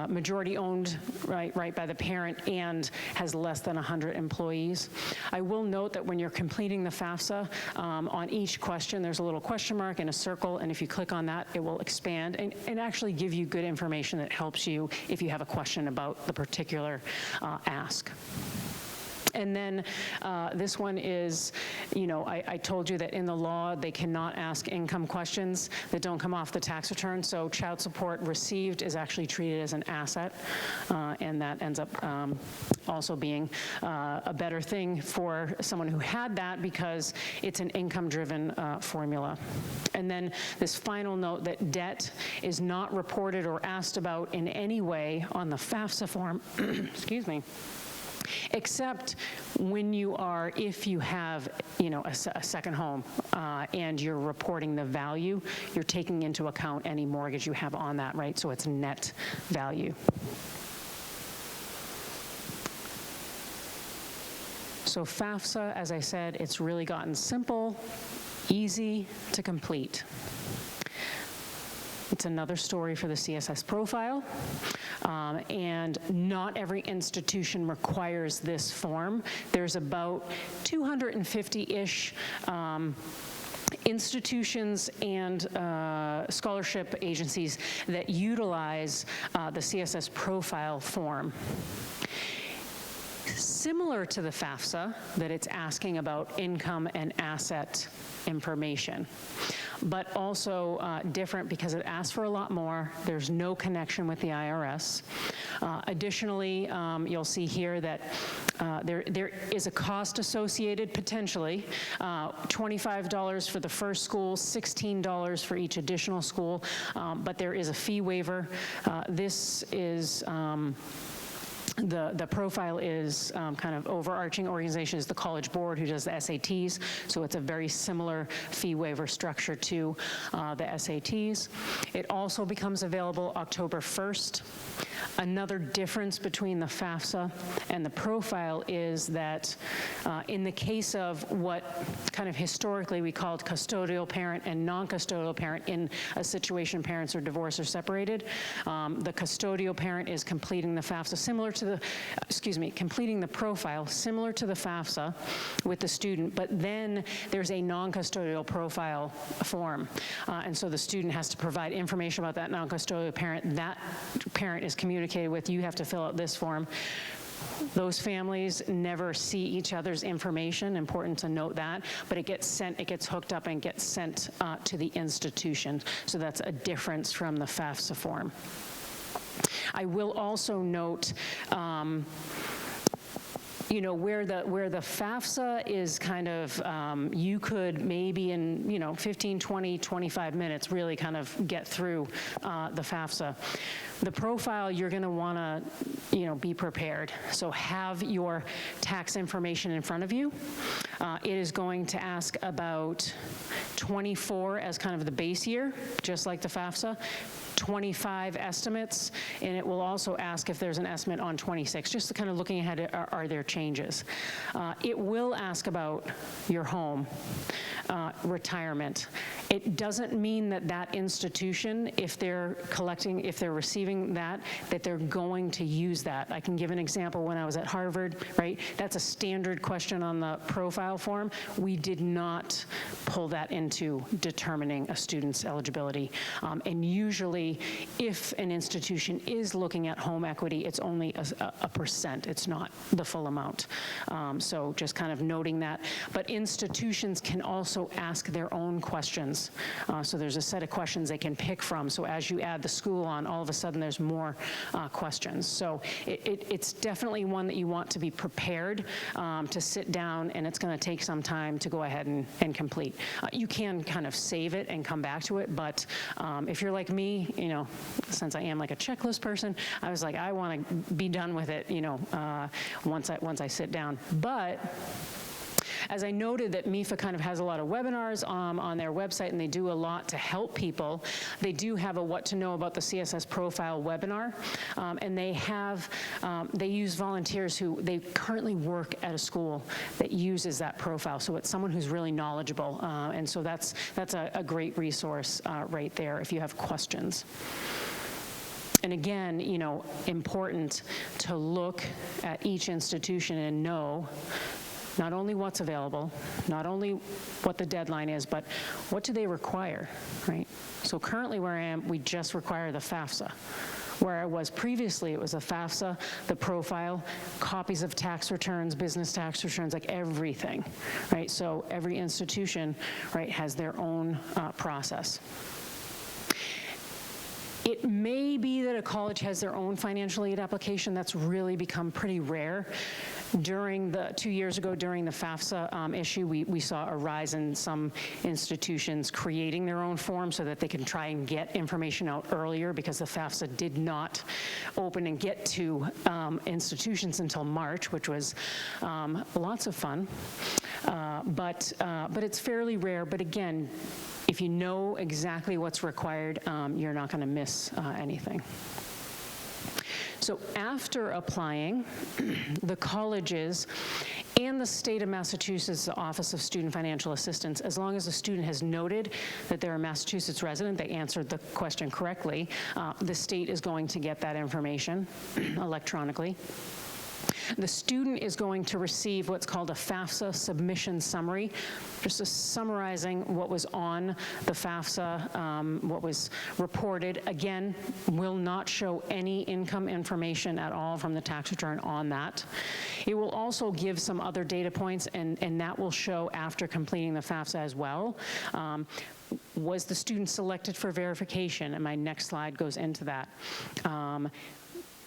majority owned right by the parent and has less than 100 employees. I will note that when you're completing the FAFSA, on each question there's a little question mark and a circle, and if you click on that it will expand and actually give you good information that helps you if you have a question about the particular ask. And then this one is, you know, I told you that in the law they cannot ask income questions that don't come off the tax return. So child support received is actually treated as an asset, and that ends up also being a better thing for someone who had that because it's an income-driven formula. And then this final note that debt is not reported or asked about in any way on the FAFSA form, excuse me, except when you are, if you have, you know, a second home and you're reporting the value, you're taking into account any mortgage you have on that, right? So it's net value. So FAFSA, as I said, it's really gotten simple, easy to complete. It's another story for the CSS profile, and not every institution requires this form. There's about 250-ish institutions and scholarship agencies that utilize the CSS profile form. Similar to the FAFSA, that it's asking about income and asset information, but also different because it asks for a lot more. There's no connection with the IRS. Additionally, you'll see here that there is a cost associated, potentially, $25 for the first school, $16 for each additional school, but there is a fee waiver. This is the profile is kind of overarching organization is the College Board who does the SATs, so it's a very similar fee waiver structure to the SATs. It also becomes available October 1st. Another difference between the FAFSA and the profile is that in the case of what kind of historically we called custodial parent and non-custodial parent in a situation parents are divorced or separated, the custodial parent is completing the FAFSA similar to the, completing the profile similar to the FAFSA with the student, but then there's a non-custodial profile form. And so the student has to provide information about that non-custodial parent. That parent is communicated with, you have to fill out this form. Those families never see each other's information, important to note that, but it gets sent, it gets hooked up and gets sent to the institution. So that's a difference from the FAFSA form. I will also note, you know, where the FAFSA is kind of, you could maybe in, you know, 15, 20, 25 minutes really kind of get through the FAFSA. The profile, you're going to want to, you know, be prepared. So have your tax information in front of you. It is going to ask about 24 as kind of the base year, just like the FAFSA. 25 estimates, and it will also ask if there's an estimate on 26, just kind of looking ahead, are there changes? It will ask about your home, retirement. It doesn't mean that that institution, if they're collecting, if they're receiving that they're going to use that. I can give an example when I was at Harvard, right? That's a standard question on the profile form. We did not pull that into determining a student's eligibility, and usually if an institution is looking at home equity, it's only a percent. It's not the full amount. So just kind of noting that. But institutions can also ask their own questions. So there's a set of questions they can pick from. So as you add the school on, all of a sudden there's more questions. So it's definitely one that you want to be prepared to sit down, and it's going to take some time to go ahead and complete. You can kind of save it and come back to it, but if you're like me, since I am like a checklist person, I was like, I want to be done with it, once I sit down. But as I noted that MIFA kind of has a lot of webinars on their website, and they do a lot to help people. They do have a What to Know About the CSS Profile webinar, and they use volunteers who they currently work at a school that uses that profile. So it's someone who's really knowledgeable, and so that's a great resource right there if you have questions. And again, important to look at each institution and know not only what's available, not only what the deadline is, but what do they require, right? So currently where I am, we just require the FAFSA. Where I was previously, it was a FAFSA, the profile, copies of tax returns, business tax returns, like everything, right? So every institution, right, has their own process. It may be that a college has their own financial aid application. That's really become pretty rare. 2 years ago, during the FAFSA issue, we saw a rise in some institutions creating their own form so that they can try and get information out earlier, because the FAFSA did not open and get to institutions until March, which was lots of fun. But it's fairly rare. But again, if you know exactly what's required, you're not going to miss anything. So after applying, the colleges and the state of Massachusetts Office of Student Financial Assistance, as long as the student has noted that they're a Massachusetts resident, they answered the question correctly, the state is going to get that information electronically. The student is going to receive what's called a FAFSA submission summary, just summarizing what was on the FAFSA, what was reported. Again, will not show any income information at all from the tax return on that. It will also give some other data points, and that will show after completing the FAFSA as well. Was the student selected for verification? And my next slide goes into that.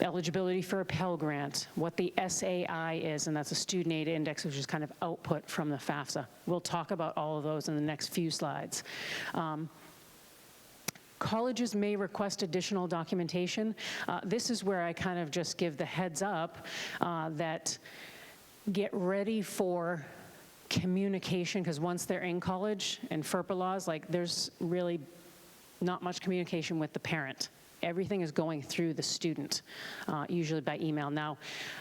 Eligibility for a Pell Grant, what the SAI is, and that's a Student Aid Index, which is kind of output from the FAFSA. We'll talk about all of those in the next few slides. Colleges may request additional documentation. This is where I kind of just give the heads up that get ready for communication, because once they're in college and FERPA laws, like there's really not much communication with the parent. Everything is going through the student, usually by email. Now,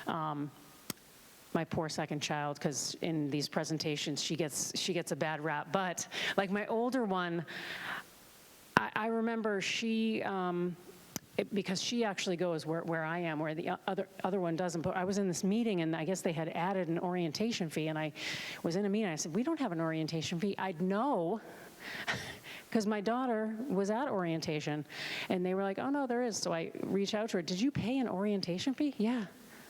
my poor second child, because in these presentations she gets a bad rap. But like my older one, I remember she, because she actually goes where I am, where the other one doesn't. But I was in this meeting, and I guess they had added an orientation fee, and I was in a meeting. I said, "We don't have an orientation fee." I'd know. Because my daughter was at orientation, and they were like, "Oh, no, there is." So I reached out to her. "Did you pay an orientation fee?" "Yeah."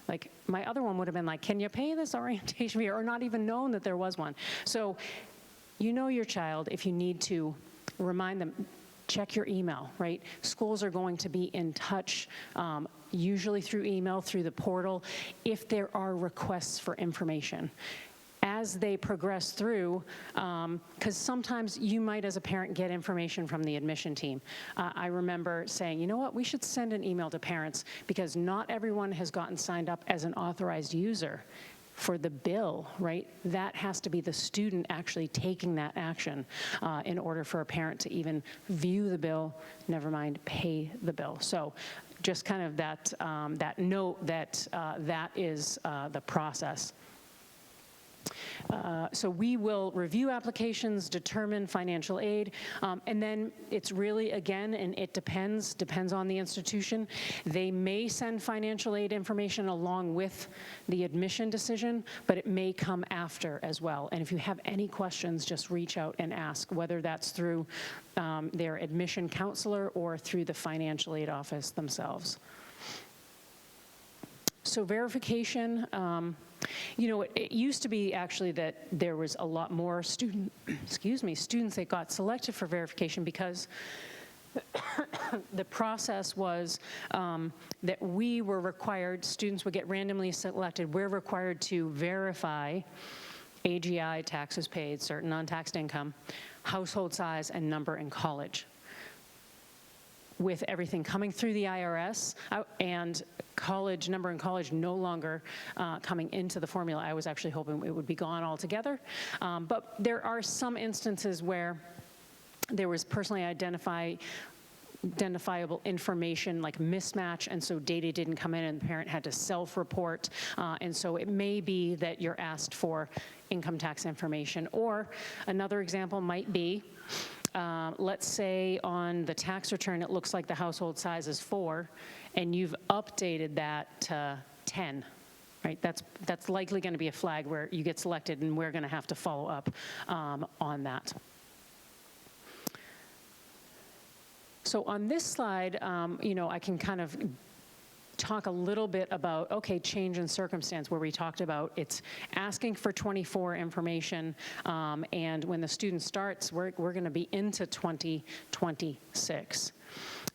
Like, my other one would have been like, "Can you pay this orientation fee?" or not even known that there was one. So you know your child. If you need to remind them, check your email, right? Schools are going to be in touch, usually through email, through the portal, if there are requests for information. As they progress through, because sometimes you might, as a parent, get information from the admission team. I remember saying, you know what, we should send an email to parents, because not everyone has gotten signed up as an authorized user for the bill, right? That has to be the student actually taking that action in order for a parent to even view the bill, never mind pay the bill. So just kind of that note that that is the process. So we will review applications, determine financial aid, and then it's really, again, and it depends on the institution. They may send financial aid information along with the admission decision, but it may come after as well. And if you have any questions, just reach out and ask, whether that's through their admission counselor or through the financial aid office themselves. So verification, you know, it used to be actually that there was a lot more students that got selected for verification, because the process was that we were required, students would get randomly selected, we're required to verify AGI, taxes paid, certain non-taxed income, household size, and number in college. with everything coming through the IRS and college, number in college no longer coming into the formula, I was actually hoping it would be gone altogether. But there are some instances where there was personally identifiable information like mismatch, and so data didn't come in and the parent had to self-report. And so it may be that you're asked for income tax information. Or another example might be, let's say on the tax return it looks like the household size is 4 and you've updated that to 10. Right, that's likely going to be a flag where you get selected, and we're going to have to follow up on that. So on this slide, I can kind of talk a little bit about, okay, change in circumstance, where we talked about it's asking for 24 information, and when the student starts, we're going to be into 2026.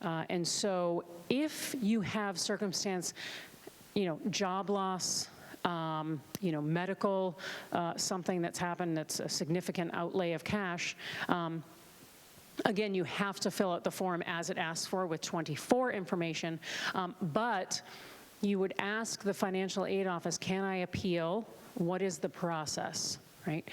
And so if you have circumstance, job loss, medical, something that's happened that's a significant outlay of cash, again, you have to fill out the form as it asks for with 24 information, but you would ask the financial aid office, can I appeal? What is the process? Right?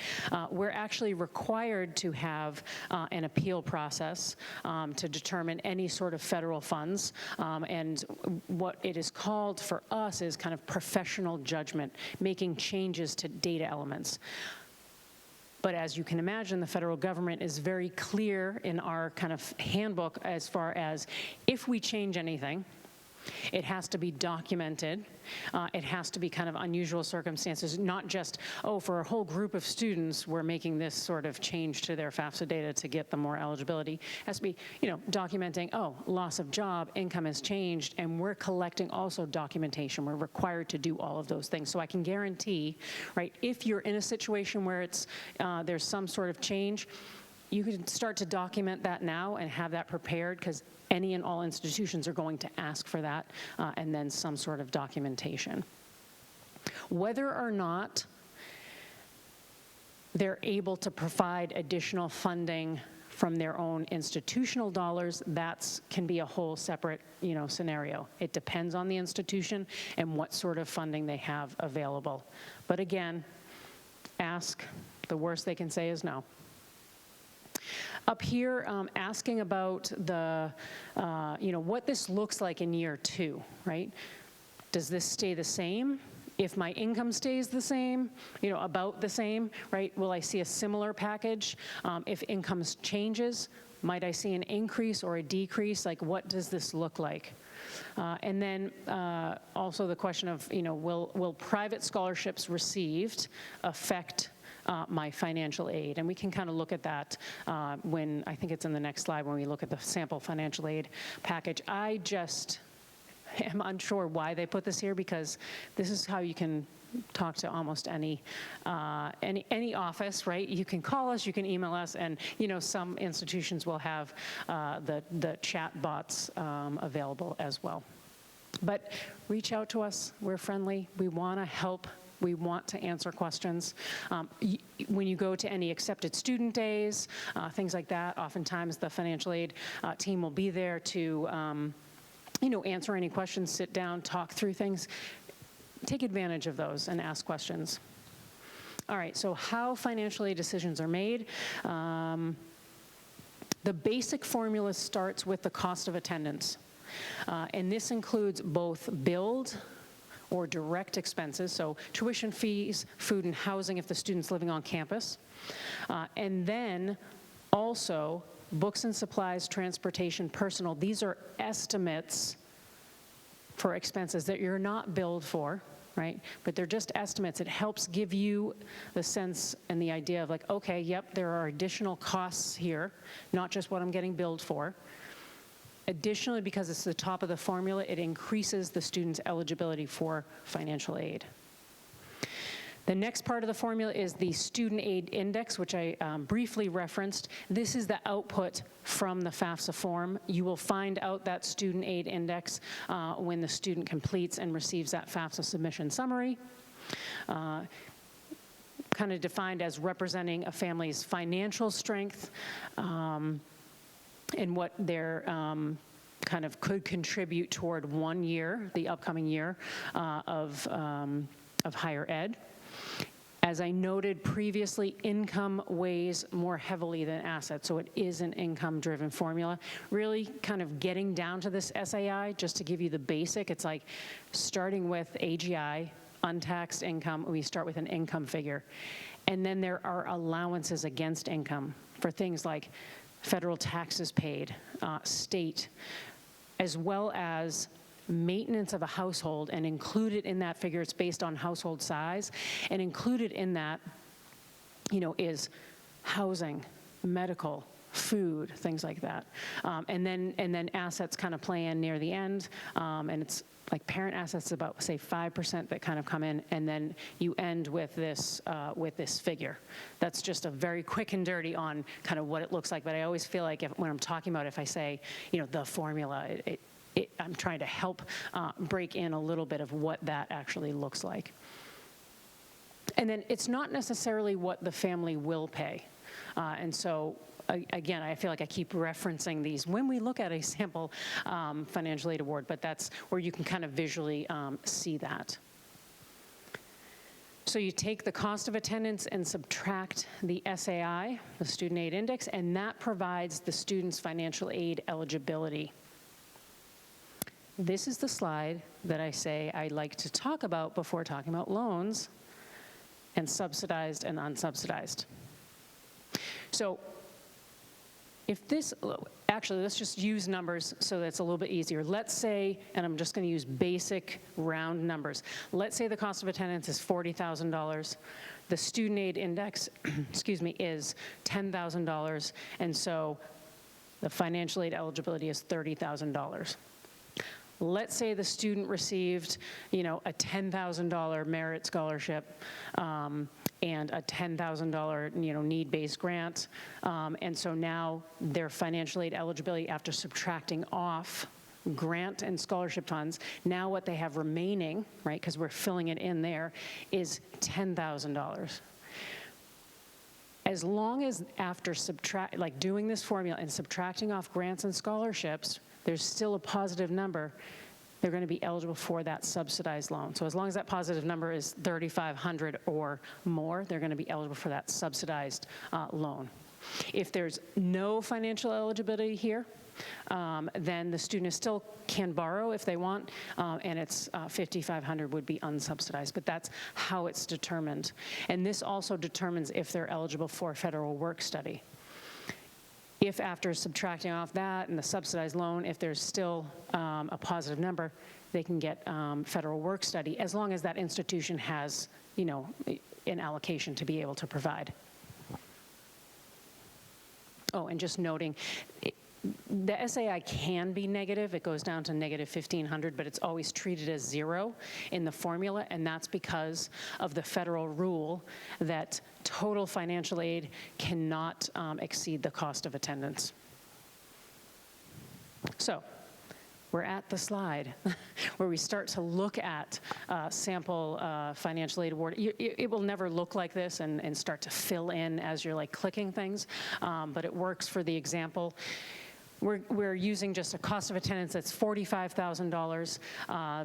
We're actually required to have an appeal process to determine any sort of federal funds, and what it is called for us is kind of professional judgment, making changes to data elements. But as you can imagine, the federal government is very clear in our kind of handbook as far as if we change anything, it has to be documented. It has to be kind of unusual circumstances, not just, oh, for a whole group of students, we're making this sort of change to their FAFSA data to get them more eligibility. It has to be, documenting, oh, loss of job, income has changed, and we're collecting also documentation. We're required to do all of those things. So I can guarantee, right, if you're in a situation where it's there's some sort of change, you can start to document that now and have that prepared, because any and all institutions are going to ask for that, and then some sort of documentation. Whether or not they're able to provide additional funding from their own institutional dollars, that can be a whole separate, scenario. It depends on the institution and what sort of funding they have available. But again, ask. The worst they can say is no. Up here, asking about the, what this looks like in year 2, right? Does this stay the same? If my income stays the same, about the same, right? Will I see a similar package? If income changes, might I see an increase or a decrease? Like, what does this look like? And then also the question of, will private scholarships received affect my financial aid? And we can kind of look at that when, I think it's in the next slide, when we look at the sample financial aid package. I just am unsure why they put this here, because this is how you can talk to almost any office, right? You can call us, you can email us, and some institutions will have the chat bots available as well. But reach out to us. We're friendly. We want to help. We want to answer questions. When you go to any accepted student days, things like that, oftentimes the financial aid team will be there to answer any questions, sit down, talk through things. Take advantage of those and ask questions. All right, so how financial aid decisions are made. The basic formula starts with the cost of attendance. And this includes both billed or direct expenses, so tuition fees, food and housing if the student's living on campus, and then also books and supplies, transportation, personal. These are estimates for expenses that you're not billed for, right? But they're just estimates. It helps give you the sense and the idea of like, okay, yep, there are additional costs here, not just what I'm getting billed for. Additionally, because it's the top of the formula, it increases the student's eligibility for financial aid. The next part of the formula is the student aid index, which I briefly referenced. This is the output from the FAFSA form. You will find out that student aid index when the student completes and receives that FAFSA submission summary. Kind of defined as representing a family's financial strength, and what their kind kind of could contribute toward 1 year, the upcoming year, of higher ed. As I noted previously, income weighs more heavily than assets, so it is an income-driven formula. Really kind of getting down to this SAI, just to give you the basic, it's like starting with AGI, untaxed income, we start with an income figure. And then there are allowances against income for things like federal taxes paid, state, as well as maintenance of a household, and included in that figure, it's based on household size, and included in that, is housing, medical, food, things like that. And then assets kind of play in near the end, and it's like parent assets about, say, 5% that kind of come in, and then you end with this figure. That's just a very quick and dirty on kind of what it looks like, but I always feel like when I'm talking about, if I say, the formula, I'm trying to help break in a little bit of what that actually looks like. And then it's not necessarily what the family will pay. And so, again, I feel like I keep referencing these when we look at a sample financial aid award, but that's where you can kind of visually see that. So you take the cost of attendance and subtract the SAI, the Student Aid Index, and that provides the student's financial aid eligibility. This is the slide that I say I like to talk about before talking about loans and subsidized and unsubsidized. So if this, actually, let's just use numbers so that's a little bit easier. Let's say, and I'm just going to use basic round numbers. Let's say the cost of attendance is $40,000. The student aid index, is $10,000, and so the financial aid eligibility is $30,000. Let's say the student received, a $10,000 merit scholarship and a $10,000, need-based grant, and so now their financial aid eligibility, after subtracting off grant and scholarship funds, now what they have remaining, right, because we're filling it in there, is $10,000. As long as after doing this formula and subtracting off grants and scholarships, there's still a positive number, they're going to be eligible for that subsidized loan. So as long as that positive number is $3,500 or more, they're going to be eligible for that subsidized loan. If there's no financial eligibility here, then the student still can borrow if they want, and it's $5,500 would be unsubsidized, but that's how it's determined. And this also determines if they're eligible for federal work study. If after subtracting off that and the subsidized loan, if there's still a positive number, they can get federal work study, as long as that institution has, an allocation to be able to provide. Oh, and just noting, the SAI can be negative. It goes down to negative 1,500, but it's always treated as zero in the formula, and that's because of the federal rule that total financial aid cannot exceed the cost of attendance. So we're at the slide where we start to look at sample financial aid award. It will never look like this and start to fill in as you're clicking things, but it works for the example. We're using just a cost of attendance that's $45,000.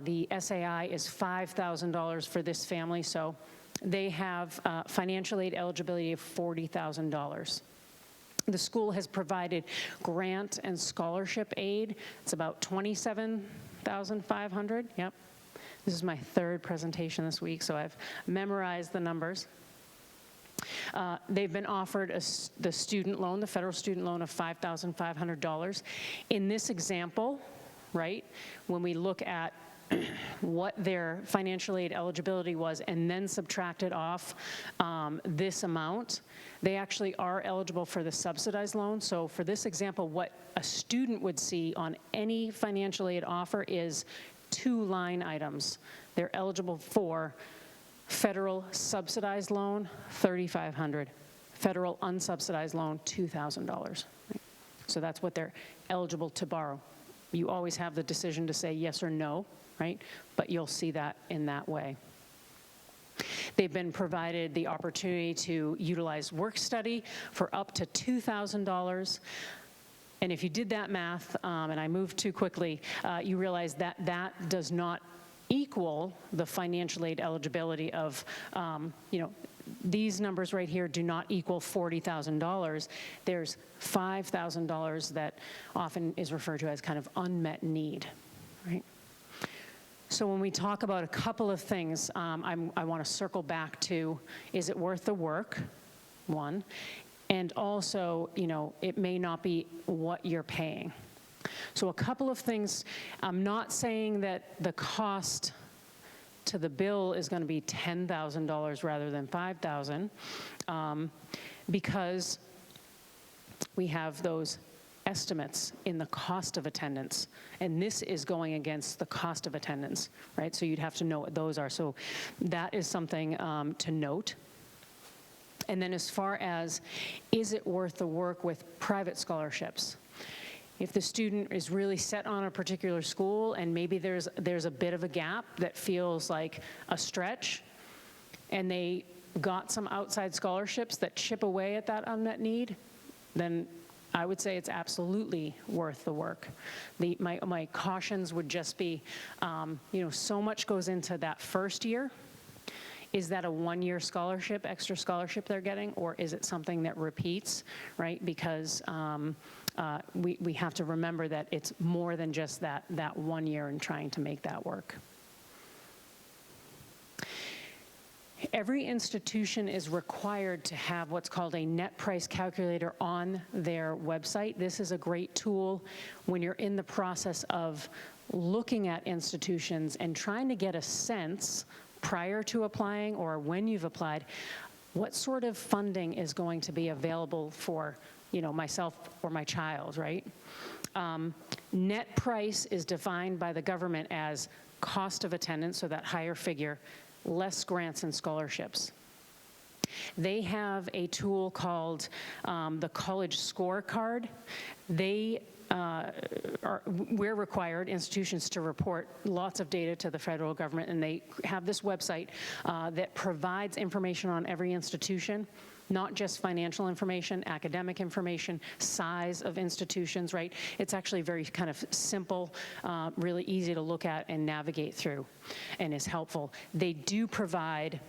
The SAI is $5,000 for this family, so they have financial aid eligibility of $40,000. The school has provided grant and scholarship aid. It's about $27,500. Yep. This is my third presentation this week, so I've memorized the numbers. They've been offered the student loan, the federal student loan of $5,500. In this example, right, when we look at what their financial aid eligibility was and then subtracted off this amount, they actually are eligible for the subsidized loan. So for this example, what a student would see on any financial aid offer is 2 line items. They're eligible for federal subsidized loan, $3,500. Federal unsubsidized loan, $2,000. Right? So that's what they're eligible to borrow. You always have the decision to say yes or no, right? But you'll see that in that way. They've been provided the opportunity to utilize work study for up to $2,000. And if you did that math, and I moved too quickly, you realize that that does not equal the financial aid eligibility of, these numbers right here do not equal $40,000. There's $5,000 that often is referred to as kind of unmet need, right? So when we talk about a couple of things, I want to circle back to, is it worth the work, one, and also, it may not be what you're paying. So a couple of things, I'm not saying that the cost to the bill is going to be $10,000 rather than $5,000, because we have those estimates in the cost of attendance, and this is going against the cost of attendance, right? So you'd have to know what those are. So that is something to note. And then as far as, is it worth the work with private scholarships? If the student is really set on a particular school and maybe there's a bit of a gap that feels like a stretch, and they got some outside scholarships that chip away at that unmet need, then I would say it's absolutely worth the work. My cautions would just be, so much goes into that first year. Is that a one-year scholarship, extra scholarship they're getting, or is it something that repeats, right? Because we have to remember that it's more than just that 1 year and trying to make that work. Every institution is required to have what's called a net price calculator on their website. This is a great tool when you're in the process of looking at institutions and trying to get a sense prior to applying or when you've applied, what sort of funding is going to be available for, myself or my child, right? Net price is defined by the government as cost of attendance, so that higher figure, less grants and scholarships. They have a tool called the College Scorecard. We're required, institutions, to report lots of data to the federal government, and they have this website that provides information on every institution, not just financial information, academic information, size of institutions, right? It's actually very kind of simple, really easy to look at and navigate through, and is helpful. They do provide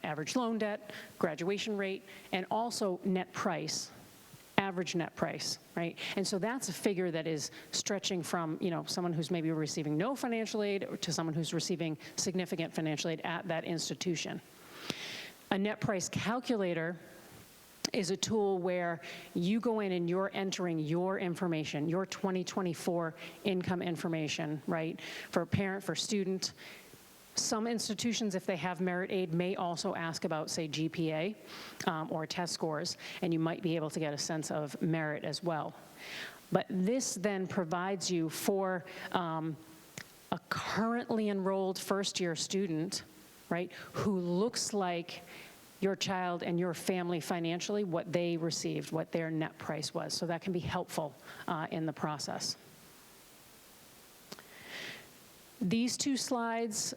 average loan debt, graduation rate, and also net price, average net price, right? And so that's a figure that is stretching from, someone who's maybe receiving no financial aid to someone who's receiving significant financial aid at that institution. A net price calculator is a tool where you go in and you're entering your information, your 2024 income information, right? For a parent, for student. Some institutions, if they have merit aid, may also ask about, say, GPA or test scores, and you might be able to get a sense of merit as well. But this then provides you for a currently enrolled first-year student, right, who looks like your child and your family financially, what they received, what their net price was. So that can be helpful in the process. These two slides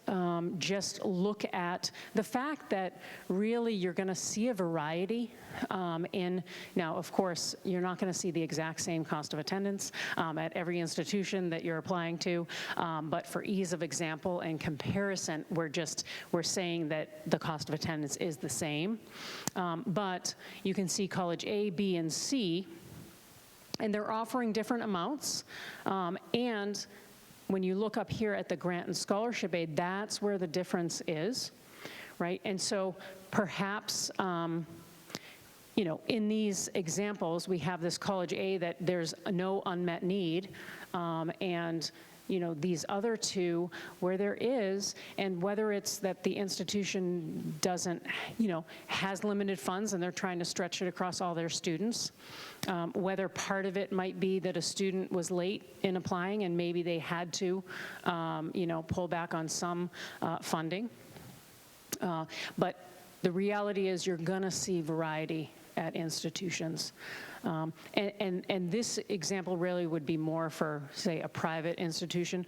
just look at the fact that really you're going to see a variety now, of course, you're not going to see the exact same cost of attendance at every institution that you're applying to, but for ease of example and comparison, we're saying that the cost of attendance is the same. But you can see college A, B, and C, and they're offering different amounts, and when you look up here at the grant and scholarship aid, that's where the difference is, right? And so perhaps, in these examples, we have this college A that there's no unmet need, and these other two where there is, and whether it's that the institution doesn't, has limited funds and they're trying to stretch it across all their students, whether part of it might be that a student was late in applying and maybe they had to, pull back on some funding. But the reality is you're gonna see variety at institutions. And this example really would be more for, say, a private institution,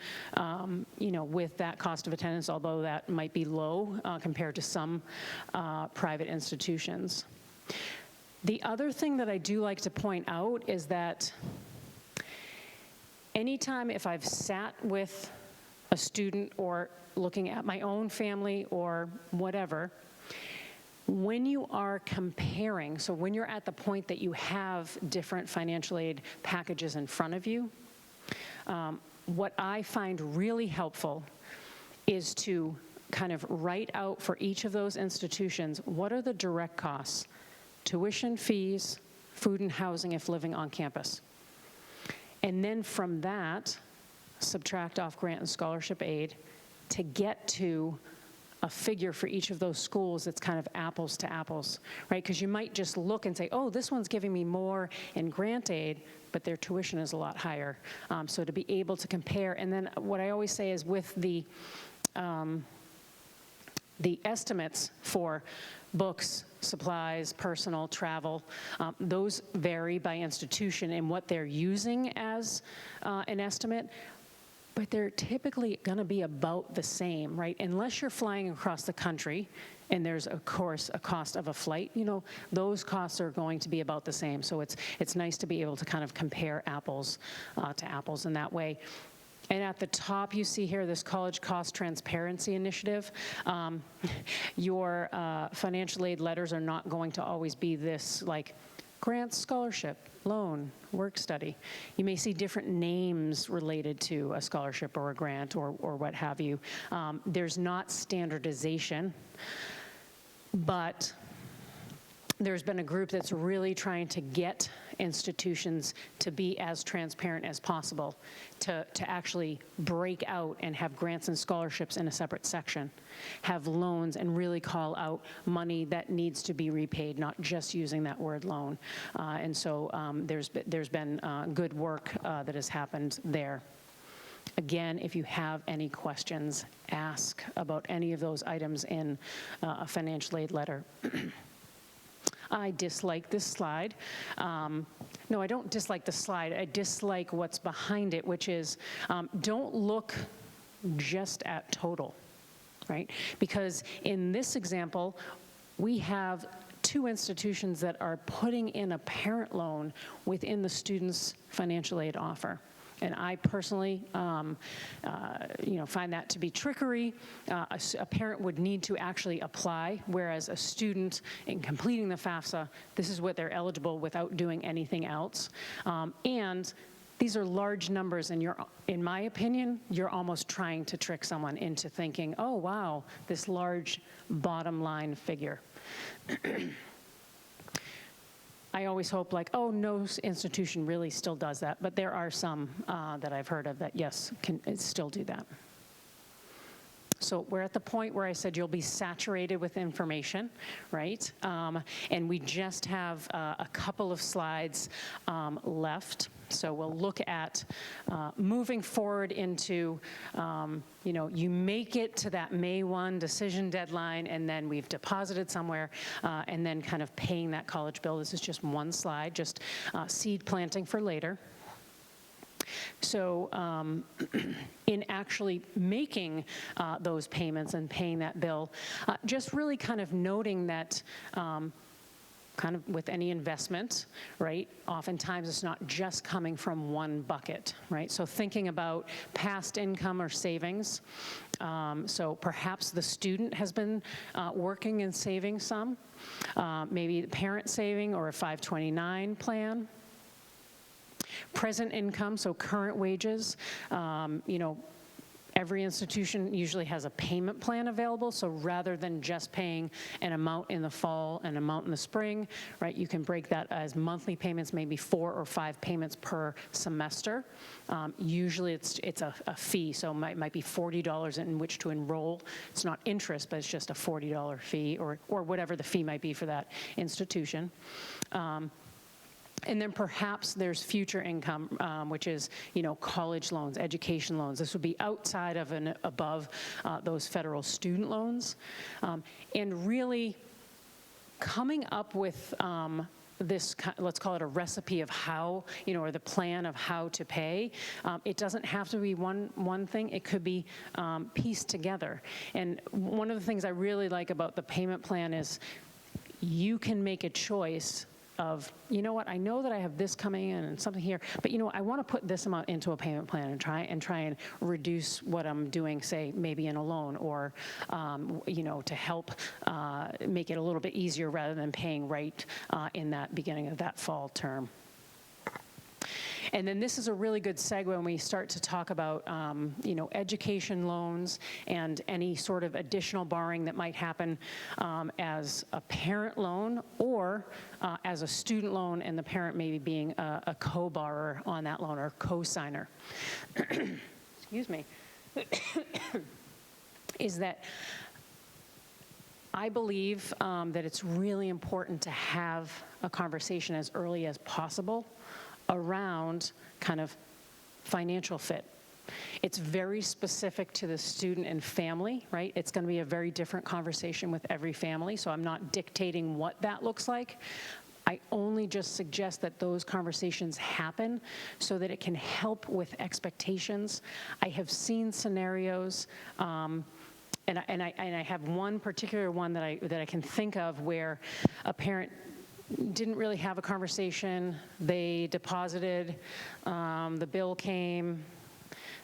with that cost of attendance, although that might be low compared to some private institutions. The other thing that I do like to point out is that anytime if I've sat with a student or looking at my own family or whatever, when you are comparing, so when you're at the point that you have different financial aid packages in front of you, what I find really helpful is to kind of write out for each of those institutions, what are the direct costs? Tuition, fees, food and housing if living on campus. And then from that, subtract off grant and scholarship aid to get to a figure for each of those schools that's kind of apples to apples, right? Because you might just look and say, oh, this one's giving me more in grant aid, but their tuition is a lot higher. So to be able to compare, and then what I always say is with the estimates for books, supplies, personal, travel, those vary by institution and what they're using as an estimate, but they're typically going to be about the same, right? Unless you're flying across the country and there's, of course, a cost of a flight, you know, those costs are going to be about the same. So it's nice to be able to kind of compare apples to apples in that way. And at the top, you see here this College Cost Transparency Initiative. Your financial aid letters are not going to always be this, like, grant, scholarship, loan, work study. You may see different names related to a scholarship or a grant or what have you. There's not standardization, but there's been a group that's really trying to get institutions to be as transparent as possible, to actually break out and have grants and scholarships in a separate section, have loans and really call out money that needs to be repaid, not just using that word loan. And so there's been good work that has happened there. Again, if you have any questions, ask about any of those items in a financial aid letter. I dislike this slide. No, I don't dislike the slide. I dislike what's behind it, which is don't look just at total, right? Because in this example, we have two institutions that are putting in a parent loan within the student's financial aid offer. And I personally, find that to be trickery. A parent would need to actually apply, whereas a student, in completing the FAFSA, this is what they're eligible without doing anything else. And these are large numbers, and in my opinion, you're almost trying to trick someone into thinking, oh, wow, this large bottom line figure. I always hope, like, oh, no institution really still does that, but there are some that I've heard of that, yes, can still do that. So we're at the point where I said you'll be saturated with information, right? And we just have a couple of slides left. So we'll look at moving forward into, you make it to that May 1 decision deadline, and then we've deposited somewhere, and then kind of paying that college bill. This is just one slide, just seed planting for later. So in actually making those payments and paying that bill, just really kind of noting that kind of with any investment, right, oftentimes it's not just coming from one bucket, right? So thinking about past income or savings. So perhaps the student has been working and saving some, maybe the parent saving or a 529 plan. Present income, so current wages, every institution usually has a payment plan available, so rather than just paying an amount in the fall and an amount in the spring, right, you can break that as monthly payments, maybe 4 or 5 payments per semester. Usually it's a fee, so it might be $40 in which to enroll. It's not interest, but it's just a $40 fee or whatever the fee might be for that institution. And then perhaps there's future income, which is, college loans, education loans. This would be outside of and above those federal student loans. And really coming up with this, let's call it a recipe of how, or the plan of how to pay. It doesn't have to be one thing. It could be pieced together. And one of the things I really like about the payment plan is you can make a choice of, you know what, I know that I have this coming in and something here, but you know, I want to put this amount into a payment plan and try and reduce what I'm doing, say, maybe in a loan, or, you know, to help make it a little bit easier rather than paying right in that beginning of that fall term. And then this is a really good segue when we start to talk about, you know, education loans and any sort of additional borrowing that might happen as a parent loan or as a student loan, and the parent maybe being a co-borrower on that loan or co-signer. Excuse me. Is that I believe that it's really important to have a conversation as early as possible around kind of financial fit. It's very specific to the student and family, right? It's going to be a very different conversation with every family, so I'm not dictating what that looks like. I only just suggest that those conversations happen so that it can help with expectations. I have seen scenarios, and I have one particular one that I can think of where a parent didn't really have a conversation. They deposited, the bill came,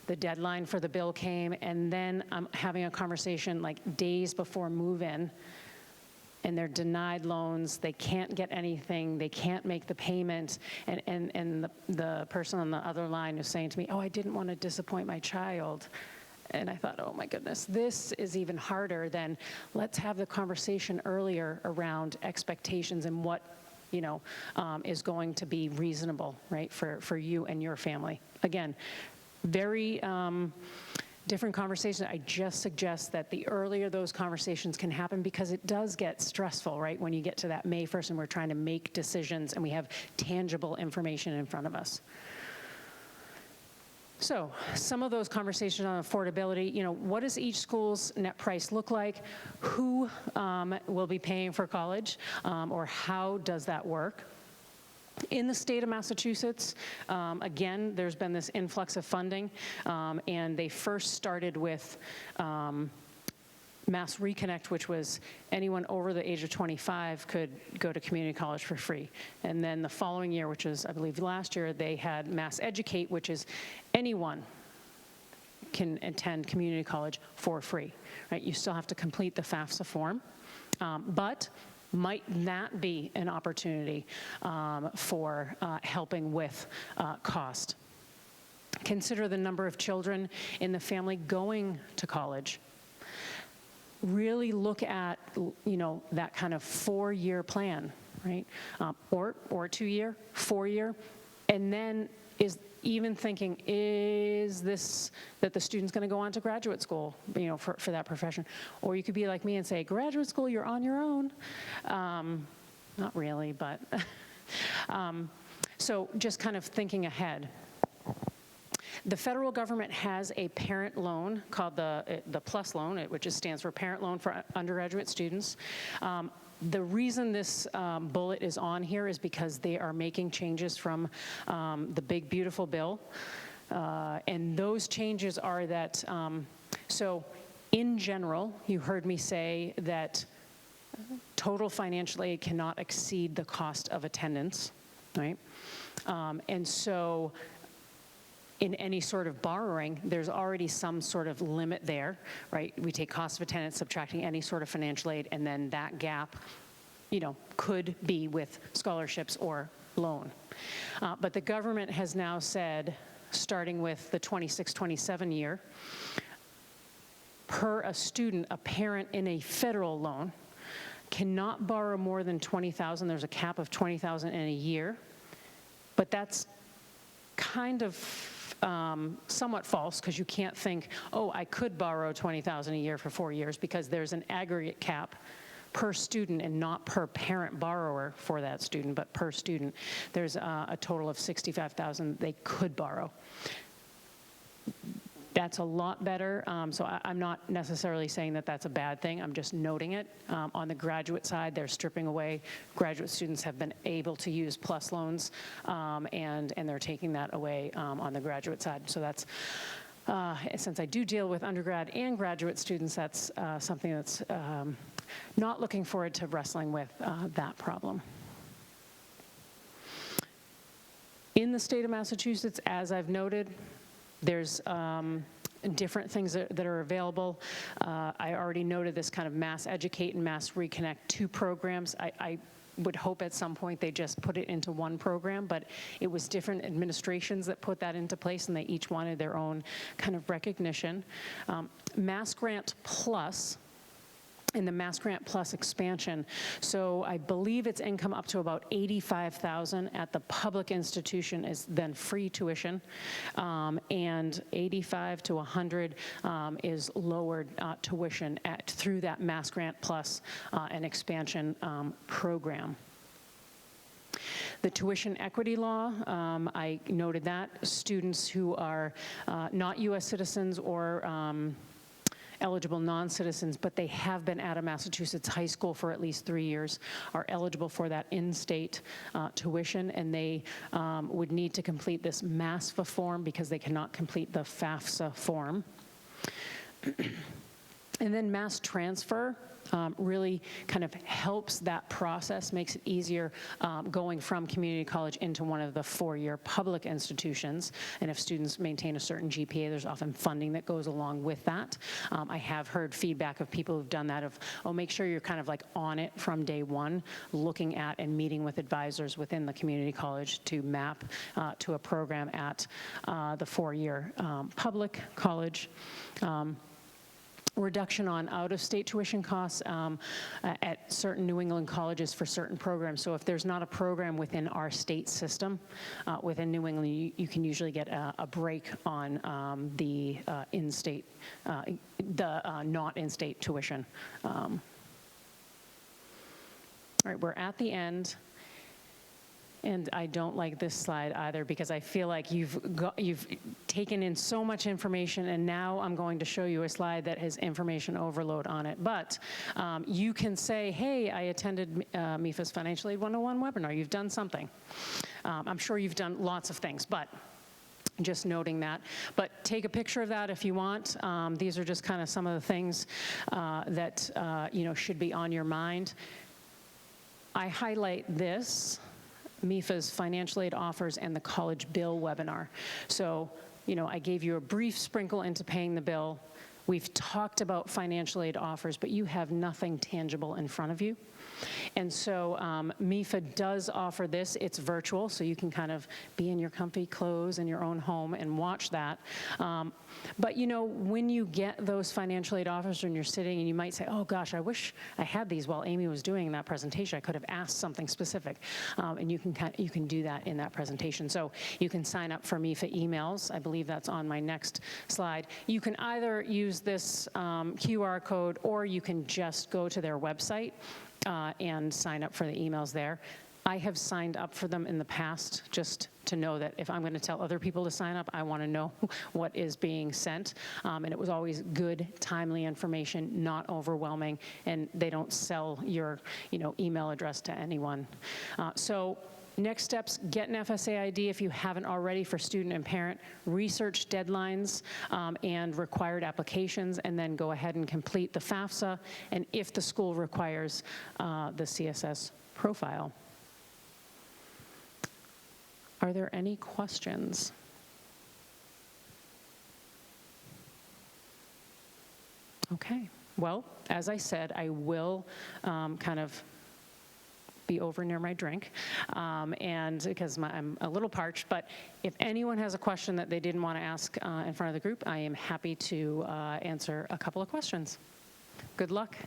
the deadline for the bill came, and then I'm having a conversation like days before move-in, and they're denied loans, they can't get anything, they can't make the payment, and the person on the other line is saying to me, oh, I didn't want to disappoint my child. And I thought, oh my goodness, this is even harder than let's have the conversation earlier around expectations and what, you know, is going to be reasonable, right, for you and your family. Again, very different conversation. I just suggest that the earlier those conversations can happen, because it does get stressful, right, when you get to that May 1st and we're trying to make decisions and we have tangible information in front of us. So some of those conversations on affordability, you know, what does each school's net price look like? Who will be paying for college, or how does that work? In the state of Massachusetts, again, there's been this influx of funding, and they first started with Mass Reconnect, which was anyone over the age of 25 could go to community college for free. And then the following year, which was, I believe, last year, they had Mass Educate, which is anyone can attend community college for free, right? You still have to complete the FAFSA form, but might that be an opportunity for helping with cost? Consider the number of children in the family going to college. Really look at, you know, that kind of 4-year plan, right? Or 2-year, 4-year, and then is even thinking, is this that the student's going to go on to graduate school, you know, for that profession? Or you could be like me and say, graduate school, you're on your own. Not really, but so just kind of thinking ahead. The federal government has a parent loan called the PLUS loan, which stands for Parent Loan for Undergraduate Students. The reason this bullet is on here is because they are making changes from the big, beautiful bill. And those changes are that, so in general, you heard me say that total financial aid cannot exceed the cost of attendance, right? And so in any sort of borrowing, there's already some sort of limit there, right? We take cost of attendance, subtracting any sort of financial aid, and then that gap, you know, could be with scholarships or loan. But the government has now said, starting with the 26-27 year, per a student, a parent in a federal loan cannot borrow more than $20,000. There's a cap of $20,000 in a year, but that's kind of somewhat false, because you can't think, oh, I could borrow $20,000 a year for 4 years, because there's an aggregate cap per student and not per parent borrower for that student, but per student. There's a total of $65,000 they could borrow. That's a lot better, so I'm not necessarily saying that that's a bad thing. I'm just noting it. On the graduate side, they're stripping away. Graduate students have been able to use PLUS loans, and they're taking that away on the graduate side. So that's, since I do deal with undergrad and graduate students, that's something that's not looking forward to wrestling with that problem. In the state of Massachusetts, as I've noted, there's different things that are available. I already noted this kind of Mass Educate and Mass Reconnect, 2 programs. I would hope at some point they just put it into one program, but it was different administrations that put that into place, and they each wanted their own kind of recognition. Mass Grant Plus, in the Mass Grant Plus expansion. So I believe its income up to about $85,000 at the public institution is then free tuition, and $85 to $100 is lowered tuition through that Mass Grant Plus and expansion program. The tuition equity law, I noted that students who are not U.S. citizens or eligible non-citizens, but they have been at a Massachusetts high school for at least 3 years, are eligible for that in-state tuition, and they would need to complete this MASFA form because they cannot complete the FAFSA form. And then mass transfer really kind of helps that process, makes it easier going from community college into one of the 4-year public institutions. And if students maintain a certain GPA, there's often funding that goes along with that. I have heard feedback of people who've done that of, oh, make sure you're kind of like on it from day one, looking at and meeting with advisors within the community college to map to a program at the 4-year public college. Reduction on out-of-state tuition costs at certain New England colleges for certain programs. So if there's not a program within our state system, within New England, you can usually get a break on the in-state, not in-state tuition. All right, we're at the end. And I don't like this slide either because I feel like you've taken in so much information, and now I'm going to show you a slide that has information overload on it. But you can say, hey, I attended MIFA's Financial Aid 101 webinar. You've done something. I'm sure you've done lots of things, but just noting that. But take a picture of that if you want. These are just kind of some of the things that should be on your mind. I highlight this. MIFA's financial aid offers and the college bill webinar. So, I gave you a brief sprinkle into paying the bill. We've talked about financial aid offers, but you have nothing tangible in front of you. And so MIFA does offer this. It's virtual, so you can kind of be in your comfy clothes in your own home and watch that. But when you get those financial aid offers and you're sitting and you might say, oh gosh, I wish I had these while Amy was doing that presentation. I could have asked something specific. And you can do that in that presentation. So you can sign up for MIFA emails. I believe that's on my next slide. You can either use this QR code, or you can just go to their website and sign up for the emails there. I have signed up for them in the past just to know that if I'm going to tell other people to sign up, I want to know what is being sent. And it was always good, timely information, not overwhelming, and they don't sell your email address to anyone. So next steps, get an FSA ID if you haven't already for student and parent, research deadlines and required applications, and then go ahead and complete the FAFSA, and if the school requires the CSS profile. Are there any questions? Okay, well, as I said, I will kind of be over near my drink, and because I'm a little parched, but if anyone has a question that they didn't want to ask in front of the group, I am happy to answer a couple of questions. Good luck.